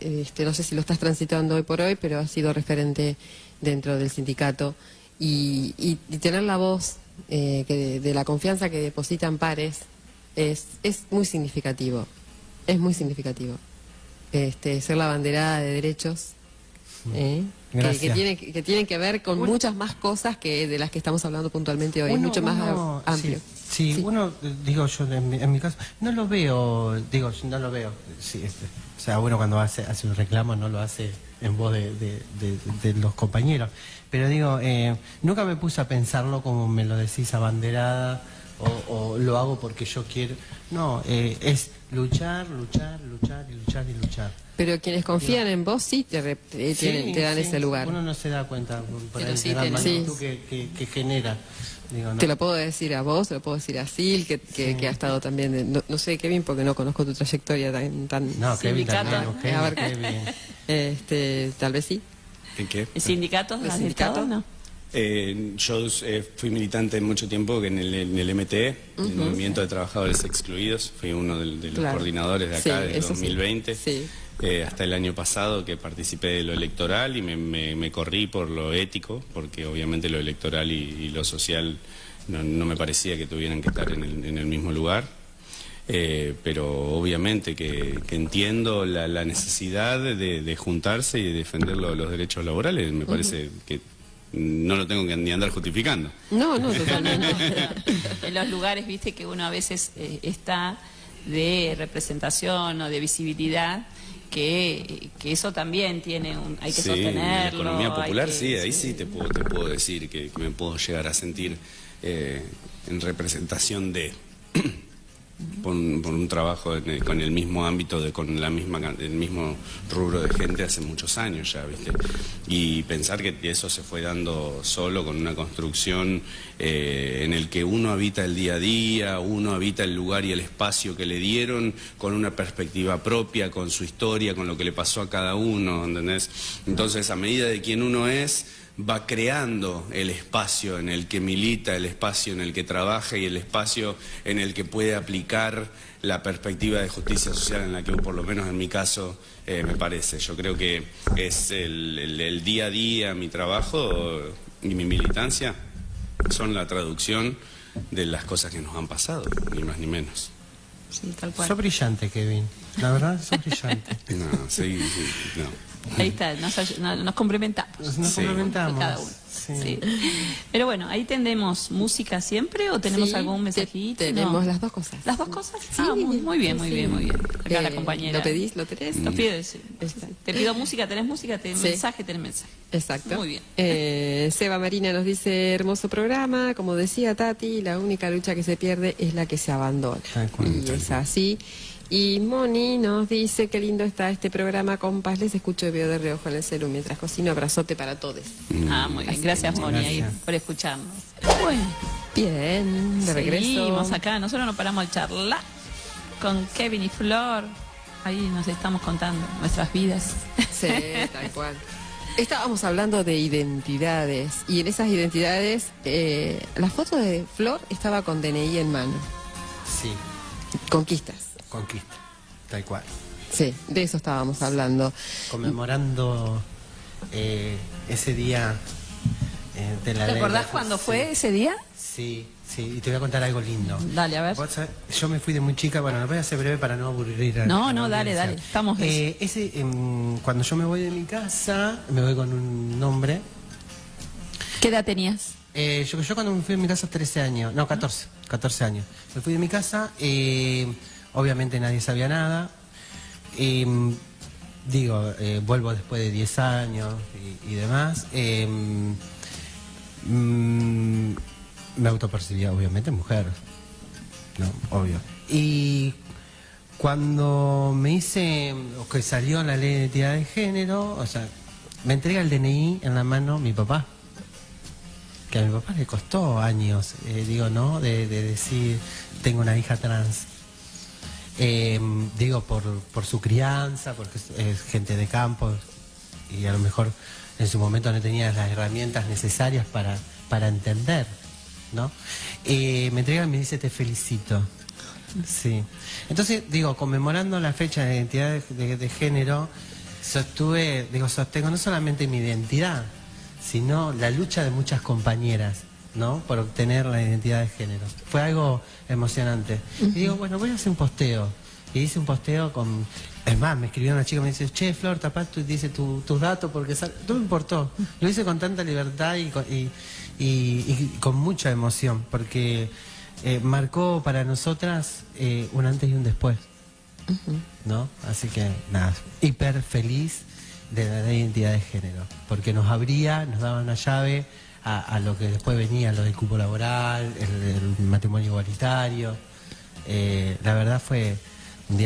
sé si lo estás transitando hoy por hoy, pero has sido referente dentro del sindicato y tener la voz de la confianza que depositan pares es muy significativo, ser la banderada de derechos, Gracias. Que tienen que ver con muchas más cosas que de las que estamos hablando puntualmente hoy, mucho más amplio. Sí, uno, digo yo, en mi caso, no lo veo, sí, o sea, uno cuando hace un reclamo no lo hace en voz de los compañeros, pero digo, nunca me puse a pensarlo como me lo decís, abanderada, o lo hago porque yo quiero, no, es luchar. Pero quienes confían en vos sí te dan ese lugar. Uno no se da cuenta por Pero ahí sí de la tenés. magnitud que genera. Digo, ¿no? Te lo puedo decir a vos, te lo puedo decir a Sil, que ha estado también, no sé Kevin, porque no conozco tu trayectoria tan No, Kevin sindicato. también, A ver, Kevin. tal vez sí. ¿En qué? ¿Sindicatos? ¿El ¿Has sindicato? estado? No. Yo fui militante mucho tiempo en el MTE, el Movimiento de Trabajadores Excluidos. Fui uno de los Claro. coordinadores de acá Sí, del eso sí. 2020. Sí. Hasta el año pasado que participé de lo electoral y me corrí por lo ético, porque obviamente lo electoral y lo social no me parecía que tuvieran que estar en el mismo lugar. Pero obviamente que entiendo la necesidad de juntarse y de defender los derechos laborales. Me parece que no lo tengo que ni andar justificando. No, totalmente. En los lugares, viste, que uno a veces está de representación o de visibilidad, que eso también tiene hay que Sí, sostenerlo. en la economía popular, hay que- sí, ahí sí te puedo decir que me puedo llegar a sentir en representación de por un trabajo con el mismo ámbito, con el mismo rubro de gente hace muchos años ya, ¿viste? Y pensar que eso se fue dando solo con una construcción en el que uno habita el día a día, uno habita el lugar y el espacio que le dieron, con una perspectiva propia, con su historia, con lo que le pasó a cada uno, ¿entendés? Entonces, a medida de quién uno es, va creando el espacio en el que milita, el espacio en el que trabaja y el espacio en el que puede aplicar la perspectiva de justicia social en la que, por lo menos en mi caso, me parece. Yo creo que es el día a día, mi trabajo y mi militancia son la traducción de las cosas que nos han pasado, ni más ni menos. Sí, tal cual. Sos brillante, Kevin. La verdad, sos brillante. No, sí, no. Ahí está, nos complementamos. Nos Sí. complementamos. Cada uno. Sí. Sí. Pero bueno, ahí tendemos música siempre o tenemos Sí, algún mensajito. tenemos No. las dos cosas. ¿Las dos cosas? Sí, Muy bien. sí. Acá la compañera. ¿Lo pedís? ¿Lo tenés? Lo pido, sí. Está. Te pido música, tenés música, tenés Sí. mensaje, tenés mensaje. Exacto. Muy bien. Seba Marina nos dice, hermoso programa, como decía Tati, la única lucha que se pierde es la que se abandona. Tal cual, Y tal es cual. así. Y Moni nos dice, qué lindo está este programa, compas, les escucho y veo de reojo en el celu mientras cocino, abrazote para todos. Ah, muy bien. Gracias, Moni, ahí Gracias. por escucharnos. Bueno, Bien, de regreso. seguimos acá. Nosotros no paramos de charlar con Kevin y Flor. Ahí nos estamos contando nuestras vidas. Sí, tal cual. Estábamos hablando de identidades y en esas identidades la foto de Flor estaba con DNI en mano. Sí, Conquistas. conquista, tal cual. Sí, de eso estábamos hablando. Conmemorando ese día de la ¿Te ley. acordás cuándo fue ese día? Sí, y te voy a contar algo lindo. Dale, a ver. Vos sabés, yo me fui de muy chica, bueno, lo voy a hacer breve para no aburrir a No, la dale, audiencia. dale, estamos cuando yo me voy de mi casa, me voy con un nombre. ¿Qué edad tenías? Yo cuando me fui de mi casa 13 años, no, 14 años. Me fui de mi casa, obviamente nadie sabía nada. Vuelvo después de 10 años y demás. Me autopercibía obviamente mujer, no, obvio. Y cuando me hice, o que salió la ley de identidad de género, o sea, me entrega el DNI en la mano mi papá, que a mi papá le costó años, ¿no? De decir, tengo una hija trans. Por su crianza, porque es gente de campo y a lo mejor en su momento no tenía las herramientas necesarias para entender, ¿no? Me entrega y me dice, te felicito. Sí. Entonces, conmemorando la fecha de identidad de género, sostengo no solamente mi identidad, sino la lucha de muchas compañeras, ¿no? Por obtener la identidad de género. Fue algo emocionante. Y digo, bueno, voy a hacer un posteo Y hice un posteo con... Es más, me escribió una chica, me dice, che, Flor, tapá dice tus datos porque no me importó. Lo hice con tanta libertad y con mucha emoción, porque marcó para nosotras un antes y un después. ¿No? Así que, nada, hiper feliz de la identidad de género, porque nos daba una llave a lo que después venía, lo del cupo laboral, el matrimonio igualitario. La verdad fue un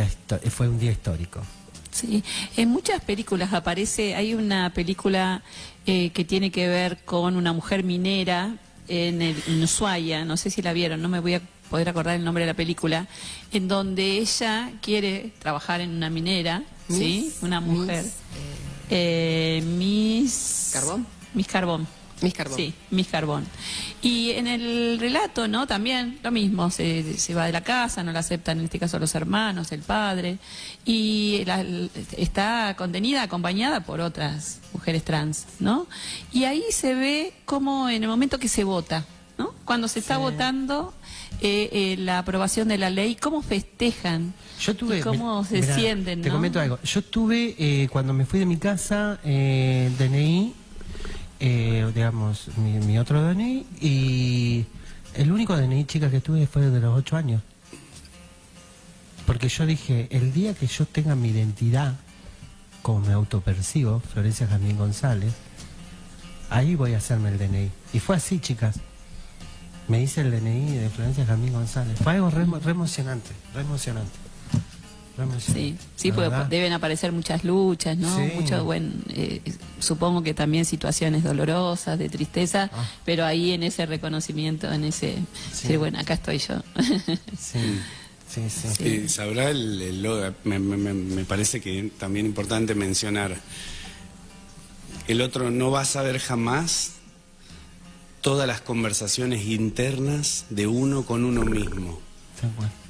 día histórico. Sí, en muchas películas aparece, hay una película que tiene que ver con una mujer minera en Ushuaia, no sé si la vieron, no me voy a poder acordar el nombre de la película, en donde ella quiere trabajar en una minera, ¿sí? Una mujer. Miss ¿Carbón? Miss Carbón. Miss Carbón. Sí, Miss Carbón. Y en el relato, ¿no? También lo mismo, se va de la casa, no la aceptan en este caso los hermanos, el padre, y está contenida, acompañada por otras mujeres trans, ¿no? Y ahí se ve como en el momento que se vota, ¿no? Cuando se está votando la aprobación de la ley, cómo festejan. Yo tuve, y cómo se sienten, ¿no? Te comento algo. Yo tuve, cuando me fui de mi casa, DNI, digamos, mi otro DNI, y el único DNI, chica, que tuve fue de los 8 años. Porque yo dije, el día que yo tenga mi identidad, como me autopercibo, Florencia Jazmín González, ahí voy a hacerme el DNI. Y fue así, chicas. Me hice el DNI de Florencia Jazmín González. Fue algo re emocionante, re emocionante. Sí, sí, porque deben aparecer muchas luchas, ¿no? Sí. Mucho, supongo que también situaciones dolorosas, de tristeza, pero ahí en ese reconocimiento, en ese, decir, bueno, acá estoy yo. Sí. Sabrá me parece que también importante mencionar, el otro no va a saber jamás todas las conversaciones internas de uno con uno mismo.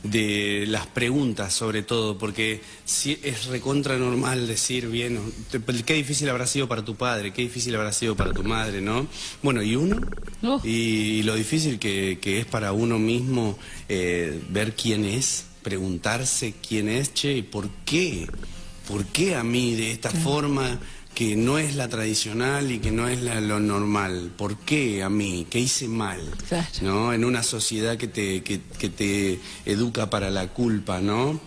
De las preguntas sobre todo, porque si es recontra normal decir, bien, qué difícil habrá sido para tu padre, qué difícil habrá sido para tu madre, ¿no? Bueno, ¿y uno? Y lo difícil que es para uno mismo ver quién es, preguntarse quién es, che, ¿y por qué? ¿Por qué a mí de esta forma que no es la tradicional y que no es lo normal? ¿Por qué a mí? ¿Qué hice mal? Claro. ¿No? En una sociedad que te educa para la culpa, ¿no?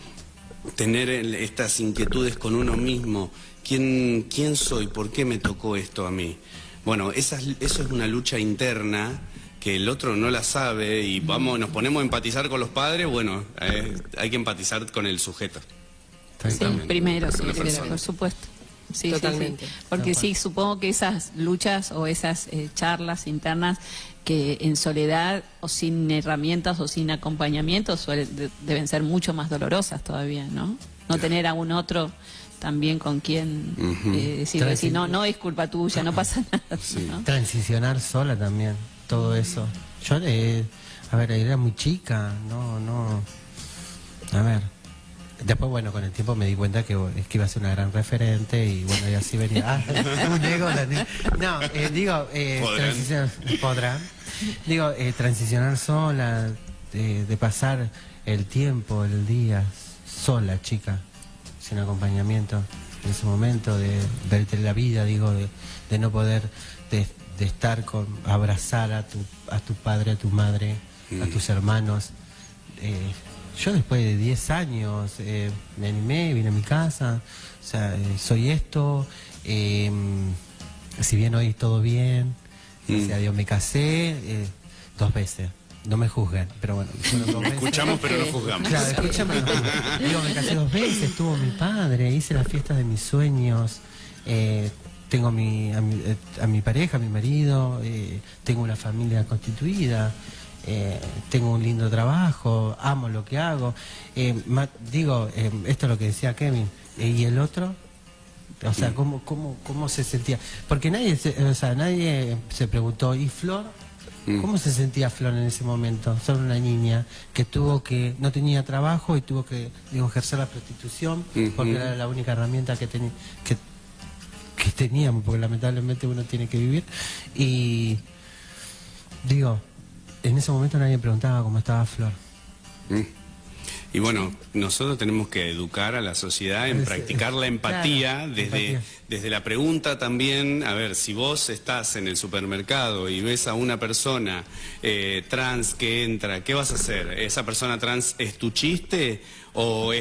Tener estas inquietudes con uno mismo. ¿Quién soy? ¿Por qué me tocó esto a mí? Bueno, eso es una lucha interna que el otro no la sabe y nos ponemos a empatizar con los padres. Bueno, hay que empatizar con el sujeto. Sí, primero, sí, por supuesto. Sí, totalmente. Sí. Porque sí, supongo que esas luchas o esas charlas internas que en soledad o sin herramientas o sin acompañamiento deben ser mucho más dolorosas todavía, ¿no? No tener a un otro también con quien decir, no es culpa tuya, no pasa nada. Sí. ¿No? Transicionar sola también, todo eso. Yo, era muy chica, a ver. Después, bueno, con el tiempo me di cuenta que iba a ser una gran referente y bueno, y así venía. Transicionar sola, de pasar el tiempo, el día, sola, chica, sin acompañamiento, en ese momento, de verte la vida, de no poder, de estar abrazar a tu padre, a tu madre, a tus hermanos. Yo después de 10 años me animé, vine a mi casa, o sea, soy esto, si bien hoy todo bien, gracias a Dios me casé 2 veces, no me juzgan, pero bueno. Escuchamos pero no juzgamos. Claro, escuchamos, me casé 2 veces, estuvo mi padre, hice las fiestas de mis sueños, tengo a mi pareja, a mi marido, tengo una familia constituida. Tengo un lindo trabajo, amo lo que hago. Esto es lo que decía Kevin. ¿Y el otro? O sea, ¿cómo se sentía? Porque nadie se preguntó, ¿y Flor? ¿Cómo se sentía Flor en ese momento? Solo una niña que no tenía trabajo y tuvo que ejercer la prostitución porque era la única herramienta que teníamos, porque lamentablemente uno tiene que vivir. Y en ese momento nadie preguntaba cómo estaba Flor. Y bueno, nosotros tenemos que educar a la sociedad en practicar la empatía, claro, desde la pregunta también, a ver, si vos estás en el supermercado y ves a una persona trans que entra, ¿qué vas a hacer? ¿Esa persona trans es tu chiste? ¿O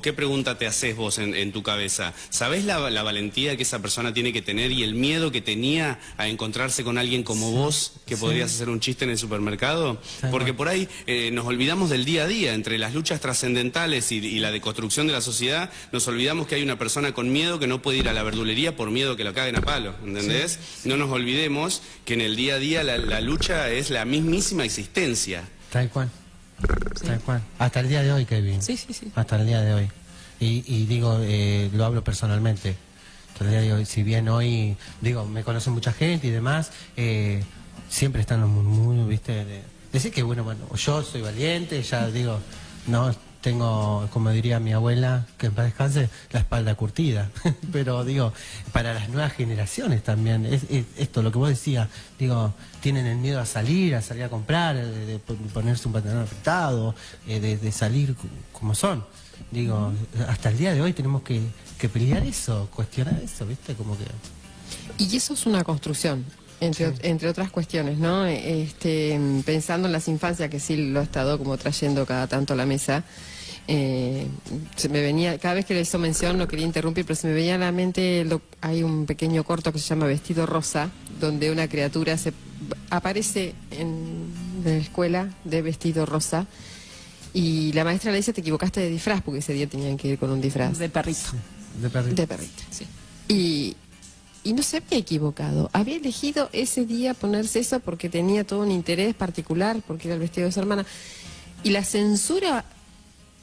qué pregunta te haces vos en tu cabeza? ¿Sabés la valentía que esa persona tiene que tener y el miedo que tenía a encontrarse con alguien como vos, que podrías hacer un chiste en el supermercado? Porque por ahí nos olvidamos del día a día, entre las luchas trascendentales y la deconstrucción de la sociedad, nos olvidamos que hay una persona con miedo que no puede ir a la verdulería por miedo que lo caguen a palo, ¿entendés? No nos olvidemos que en el día a día la lucha es la mismísima existencia. Tal cual. Tal cual. Hasta el día de hoy, Kevin. Sí. Hasta el día de hoy. Y digo, lo hablo personalmente. Hasta el día de hoy, si bien hoy, digo, me conoce mucha gente y demás, siempre están los murmullos, ¿viste? Decir que, bueno, yo soy valiente, ya digo, no tengo, como diría mi abuela, que en paz descanse, la espalda curtida. Pero digo, para las nuevas generaciones también, es esto, lo que vos decías, digo, tienen el miedo a salir a comprar, de ponerse un pantalón apretado, de salir como son. Digo, hasta el día de hoy tenemos que pelear eso, cuestionar eso, ¿viste? Como que... Y eso es una construcción, entre otras cuestiones, ¿no? Pensando en las infancias, que sí lo he estado como trayendo cada tanto a la mesa, se me venía, cada vez que le hizo mención, no quería interrumpir, pero se me venía a la mente, hay un pequeño corto que se llama Vestido Rosa, donde una criatura aparece en la escuela de vestido rosa, y la maestra le dice: te equivocaste de disfraz, porque ese día tenían que ir con un disfraz. De perrito. De perrito. De perrito. Sí. Y no se había equivocado, había elegido ese día ponerse eso porque tenía todo un interés particular, porque era el vestido de su hermana. Y la censura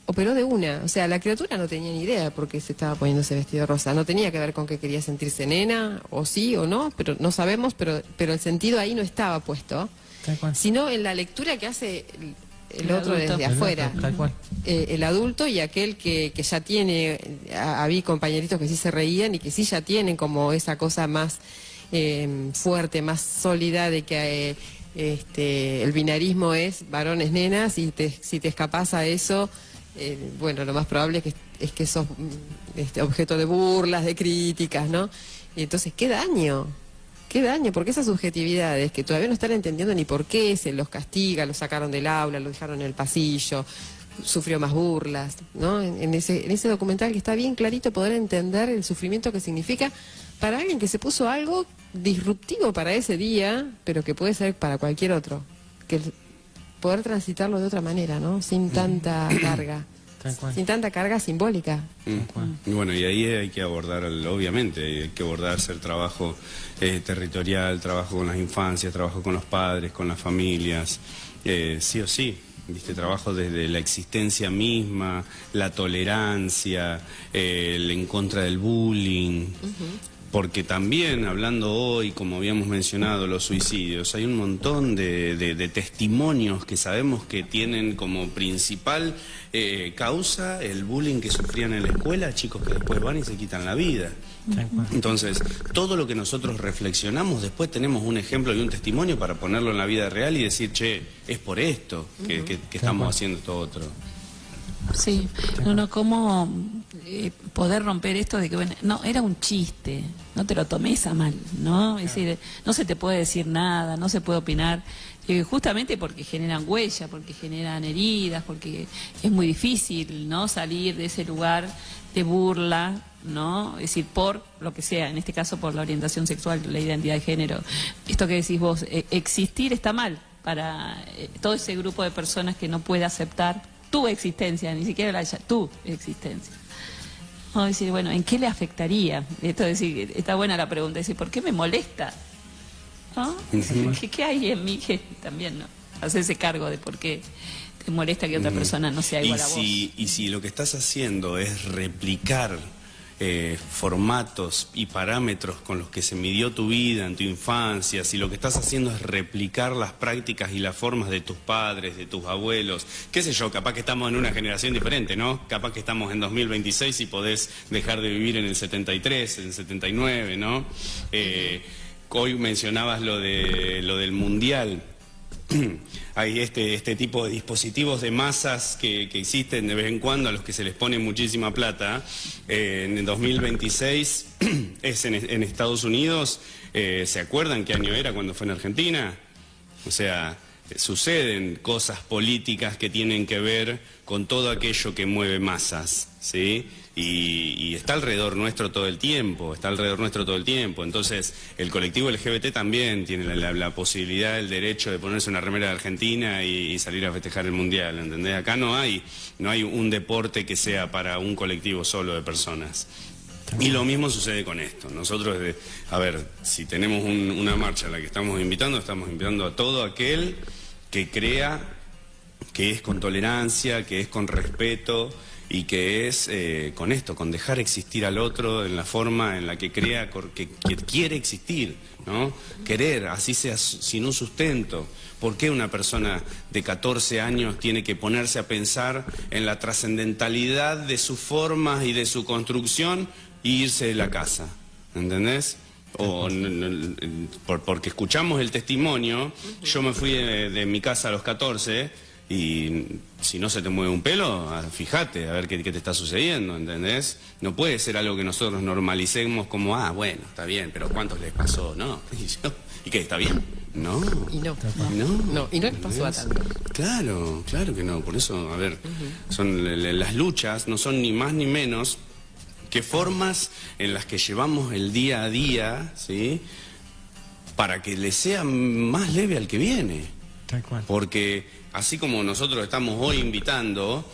operó de una, o sea, la criatura no tenía ni idea por qué se estaba poniendo ese vestido rosa, no tenía que ver con que quería sentirse nena, o sí o no, pero no sabemos, pero el sentido ahí no estaba puesto, sino en la lectura que hace el otro adulto, desde afuera, tal cual. El adulto y aquel que ya tiene, había compañeritos que sí se reían y que sí ya tienen como esa cosa más fuerte, más sólida de que el binarismo es varones nenas, y si te escapas a eso, bueno, lo más probable es que sos objeto de burlas, de críticas, ¿no? Y entonces, qué daño, porque esas subjetividades que todavía no están entendiendo ni por qué se los castiga, los sacaron del aula, lo dejaron en el pasillo, sufrió más burlas, ¿no? En ese documental, que está bien clarito poder entender el sufrimiento que significa para alguien que se puso algo disruptivo para ese día, pero que puede ser para cualquier otro, que poder transitarlo de otra manera, ¿no? Sin tanta carga. Sin tanta carga simbólica. Y bueno, y ahí hay que abordar, obviamente, hay que abordarse el trabajo territorial, trabajo con las infancias, trabajo con los padres, con las familias, sí o sí, ¿viste? Trabajo desde la existencia misma, la tolerancia, el en contra del bullying. Porque también, hablando hoy, como habíamos mencionado, los suicidios, hay un montón de testimonios que sabemos que tienen como principal causa el bullying que sufrían en la escuela, chicos que después van y se quitan la vida. Entonces, todo lo que nosotros reflexionamos, después tenemos un ejemplo y un testimonio para ponerlo en la vida real y decir, che, es por esto que estamos haciendo esto otro. Sí, cómo poder romper esto de que, bueno, no, era un chiste, no te lo tomes a mal, ¿no? Es decir, no se te puede decir nada, no se puede opinar, justamente porque generan huella, porque generan heridas, porque es muy difícil, ¿no? Salir de ese lugar de burla, ¿no? Es decir, por lo que sea, en este caso por la orientación sexual, la identidad de género. Esto que decís vos, existir está mal para todo ese grupo de personas que no puede aceptar tu existencia, ni siquiera tu existencia. Vamos a decir, bueno, ¿en qué le afectaría? Esto es decir, está buena la pregunta, es decir, ¿por qué me molesta? ¿No? ¿Qué hay en mí que también, no? Hacerse cargo de por qué te molesta que otra persona no sea igual a vos. Y si lo que estás haciendo es replicar formatos y parámetros con los que se midió tu vida en tu infancia, si lo que estás haciendo es replicar las prácticas y las formas de tus padres, de tus abuelos, qué sé yo, capaz que estamos en una generación diferente, ¿no? Capaz que estamos en 2026 y podés dejar de vivir en el 73, en el 79, ¿no? Hoy mencionabas lo del Mundial. hay este tipo de dispositivos de masas que existen de vez en cuando, a los que se les pone muchísima plata. En el 2026 es en Estados Unidos. ¿Se acuerdan qué año era cuando fue en Argentina? O sea, suceden cosas políticas que tienen que ver con todo aquello que mueve masas, ¿sí? Y está alrededor nuestro todo el tiempo, Entonces, el colectivo LGBT también tiene la posibilidad, el derecho de ponerse una remera de Argentina y salir a festejar el Mundial, ¿entendés? Acá no hay un deporte que sea para un colectivo solo de personas. Y lo mismo sucede con esto. Nosotros, si tenemos una marcha a la que estamos invitando a todo aquel que crea que es con tolerancia, que es con respeto y que es con dejar existir al otro en la forma en la que crea que quiere existir, ¿no? Querer, así sea sin un sustento. ¿Por qué una persona de 14 años tiene que ponerse a pensar en la trascendentalidad de sus formas y de su construcción e irse de la casa? ¿Entendés? Porque escuchamos el testimonio. Yo me fui de mi casa a los 14 y si no se te mueve un pelo, fíjate a ver qué te está sucediendo, ¿entendés? No puede ser algo que nosotros normalicemos como, bueno, está bien, pero ¿cuántos les pasó? No. ¿Y qué? ¿Está bien? No. Y no les pasó a tanto. Claro que no. Por eso, son las luchas, no son ni más ni menos que formas en las que llevamos el día a día, ¿sí? Para que le sea más leve al que viene. Tal cual. Porque así como nosotros estamos hoy invitando,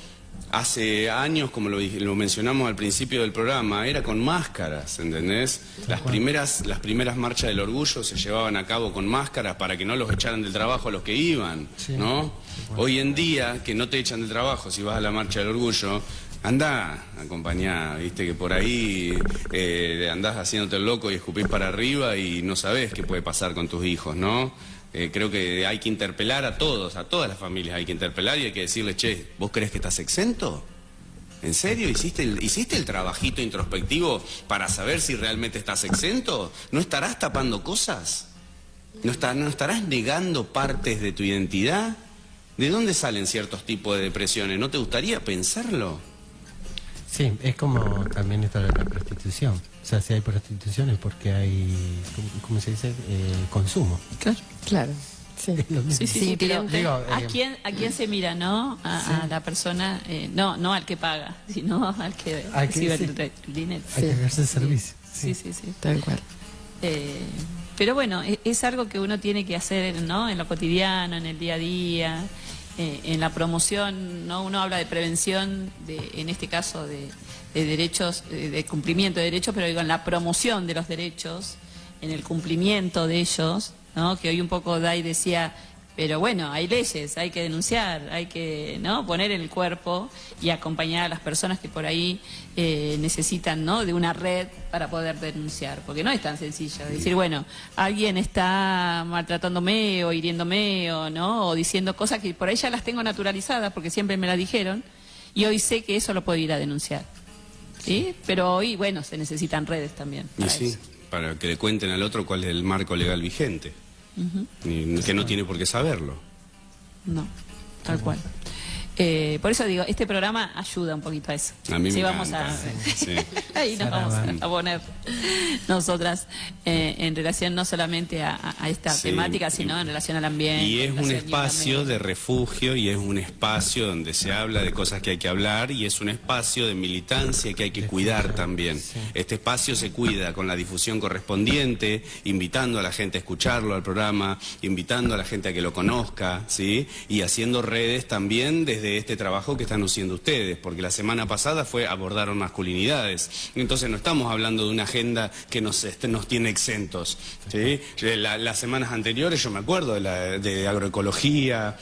hace años, como lo mencionamos al principio del programa, era con máscaras, ¿entendés? Las primeras marchas del orgullo se llevaban a cabo con máscaras para que no los echaran del trabajo a los que iban, ¿no? Hoy en día, que no te echan del trabajo si vas a la marcha del orgullo, andá acompañá, viste que por ahí andás haciéndote el loco y escupís para arriba y no sabés qué puede pasar con tus hijos, ¿no? Creo que hay que interpelar a todas las familias hay que interpelar y hay que decirle, che, ¿vos crees que estás exento? ¿En serio? ¿Hiciste el trabajito introspectivo para saber si realmente estás exento? ¿No estarás tapando cosas? ¿No estarás negando partes de tu identidad? ¿De dónde salen ciertos tipos de depresiones? ¿No te gustaría pensarlo? Sí, es como también esto de la prostitución. O sea, si hay prostitución es porque hay, ¿cómo se dice? Consumo. Claro. Sí. Sí, pero Digo, ¿a quién se mira, no? A la persona, no al que paga, sino al que recibe el dinero. Hay que darse el servicio. Sí. Tal cual. Pero bueno, es algo que uno tiene que hacer, ¿no? En lo cotidiano, en el día a día, en la promoción, ¿no? Uno habla de prevención, en este caso de derechos, de cumplimiento de derechos, pero digo, en la promoción de los derechos, en el cumplimiento de ellos, ¿no? Que hoy un poco Day decía, pero bueno, hay leyes, hay que denunciar, hay que, ¿no? Poner en el cuerpo y acompañar a las personas que por ahí necesitan, ¿no? De una red para poder denunciar, porque no es tan sencillo decir, bueno, alguien está maltratándome o hiriéndome o no, o diciendo cosas que por ahí ya las tengo naturalizadas porque siempre me las dijeron y hoy sé que eso lo puedo ir a denunciar, ¿sí? Pero hoy, bueno, se necesitan redes también para eso. Para que le cuenten al otro cuál es el marco legal vigente. Que no tiene por qué saberlo. No, tal cual. Por eso digo, este programa ayuda un poquito a eso. A mí me vamos encanta. Ahí nos vamos a poner nosotras en relación no solamente a esta temática, sino en relación al ambiente. Y es un espacio de refugio y es un espacio donde se habla de cosas que hay que hablar y es un espacio de militancia que hay que cuidar también. Este espacio se cuida con la difusión correspondiente, invitando a la gente a escucharlo al programa, invitando a la gente a que lo conozca, ¿sí? Y haciendo redes también desde este trabajo que están haciendo ustedes, porque la semana pasada abordaron masculinidades. Entonces no estamos hablando de una agenda que nos tiene exentos, ¿sí? Las semanas anteriores, yo me acuerdo de agroecología.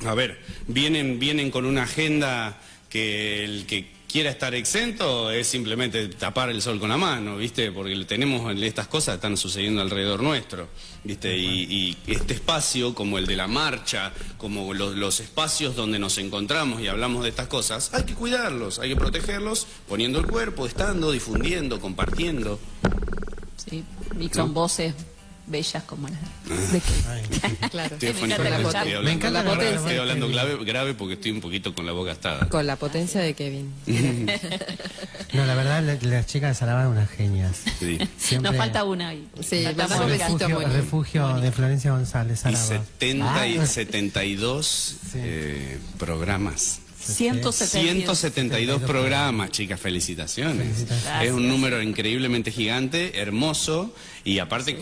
A ver, vienen con una agenda que el que quiera estar exento es simplemente tapar el sol con la mano, ¿viste? Porque tenemos estas cosas están sucediendo alrededor nuestro, ¿viste? Y este espacio, como el de la marcha, como los espacios donde nos encontramos y hablamos de estas cosas, hay que cuidarlos, hay que protegerlos, poniendo el cuerpo, estando, difundiendo, compartiendo. Sí, y con voces bellas como las Claro. Estoy Me encanta afónico, escuchar. estoy Me encanta hablando, la estoy potencia. hablando grave porque estoy un poquito con la boca atada. Con la potencia de Kevin. No, la verdad, las chicas de Sarabá unas genias. Sí. Siempre- Nos falta una ahí. Sí, Falta vamos a Mónica. besito. refugio, Mónica. refugio de Florencia González, Y Sarabá. 70 y Ah, 72 Sí. programas. 172. programas, chicas, felicitaciones. Felicitaciones. Es un número increíblemente gigante, hermoso, y aparte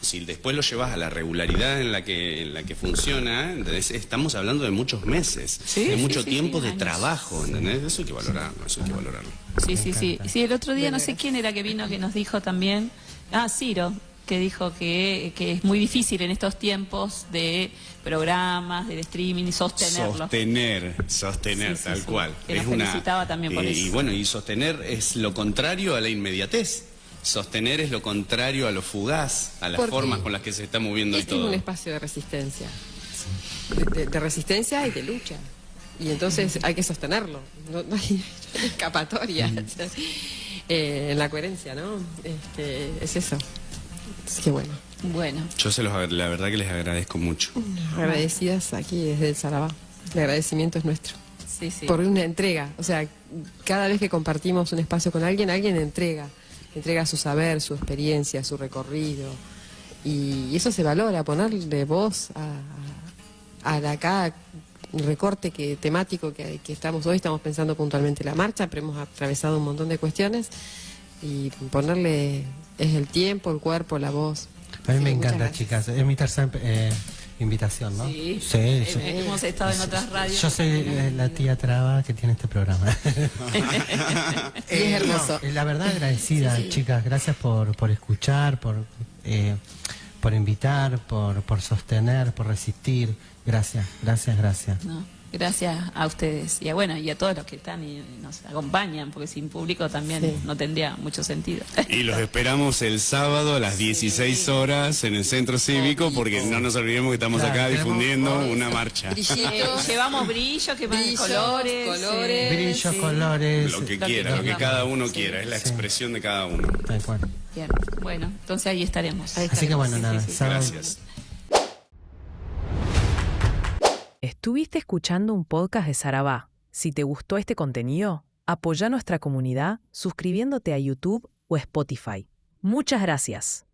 si después lo llevas a la regularidad en la que funciona, ¿entendés? Estamos hablando de muchos meses, Sí, de sí, mucho sí, tiempo sí, de años. trabajo, ¿entendés? Eso hay que valorarlo, eso hay que valorarlo. Sí, sí, sí. Sí, el otro día no sé quién era que vino que nos dijo también, Ciro, que dijo que es muy difícil en estos tiempos de programas, de streaming y sostenerlo. Sostener, Sí, tal sí. cual. Que nos felicitaba también por eso. Y bueno, y sostener es lo contrario a la inmediatez. Sostener es lo contrario a lo fugaz, a las Porque formas con las que se está moviendo y Este es todo. un espacio de resistencia. De resistencia y de lucha. Y entonces hay que sostenerlo. No hay escapatoria. O sea, en la coherencia, ¿no? Es eso. Así que bueno, Bueno, La verdad que les agradezco mucho. agradecidas aquí desde el Sarabá. El agradecimiento es nuestro. sí, sí. Por una entrega. O sea, cada vez que compartimos un espacio con alguien entrega su saber, su experiencia, su recorrido. Y eso se valora, ponerle voz a cada recorte temático que estamos hoy. Estamos pensando puntualmente la marcha, pero hemos atravesado un montón de cuestiones. Y ponerle es el tiempo, el cuerpo, la voz. A mí Sí, me muchas encanta, gracias. chicas. Es mi tercera invitación, ¿no? Sí. Sí, Hemos estado en otras radios. Yo soy la tía Traba que tiene este programa. Y es hermoso. La verdad, agradecida, chicas. Gracias por escuchar, por invitar, por sostener, por resistir. Gracias. No, gracias a ustedes y a todos los que están y nos acompañan, porque sin público también Sí. no tendría mucho sentido. Y los esperamos el sábado a las 16 horas en el Centro Cívico, porque no nos olvidemos que estamos Claro, acá tenemos- difundiendo una marcha. Brillitos, Llevamos brillo, que más Brillos, colores. colores. Brillos, sí. colores. Lo que Lo que quiera, lo que queramos. cada uno Sí. quiera, es la Sí. expresión de cada uno. Tal cual. Bien, bueno, entonces ahí estaremos. Ahí Así que bueno, Sí, nada. sí, sí. sábado- Gracias. Estuviste escuchando un podcast de Sarabá. Si te gustó este contenido, apoya nuestra comunidad suscribiéndote a YouTube o Spotify. Muchas gracias.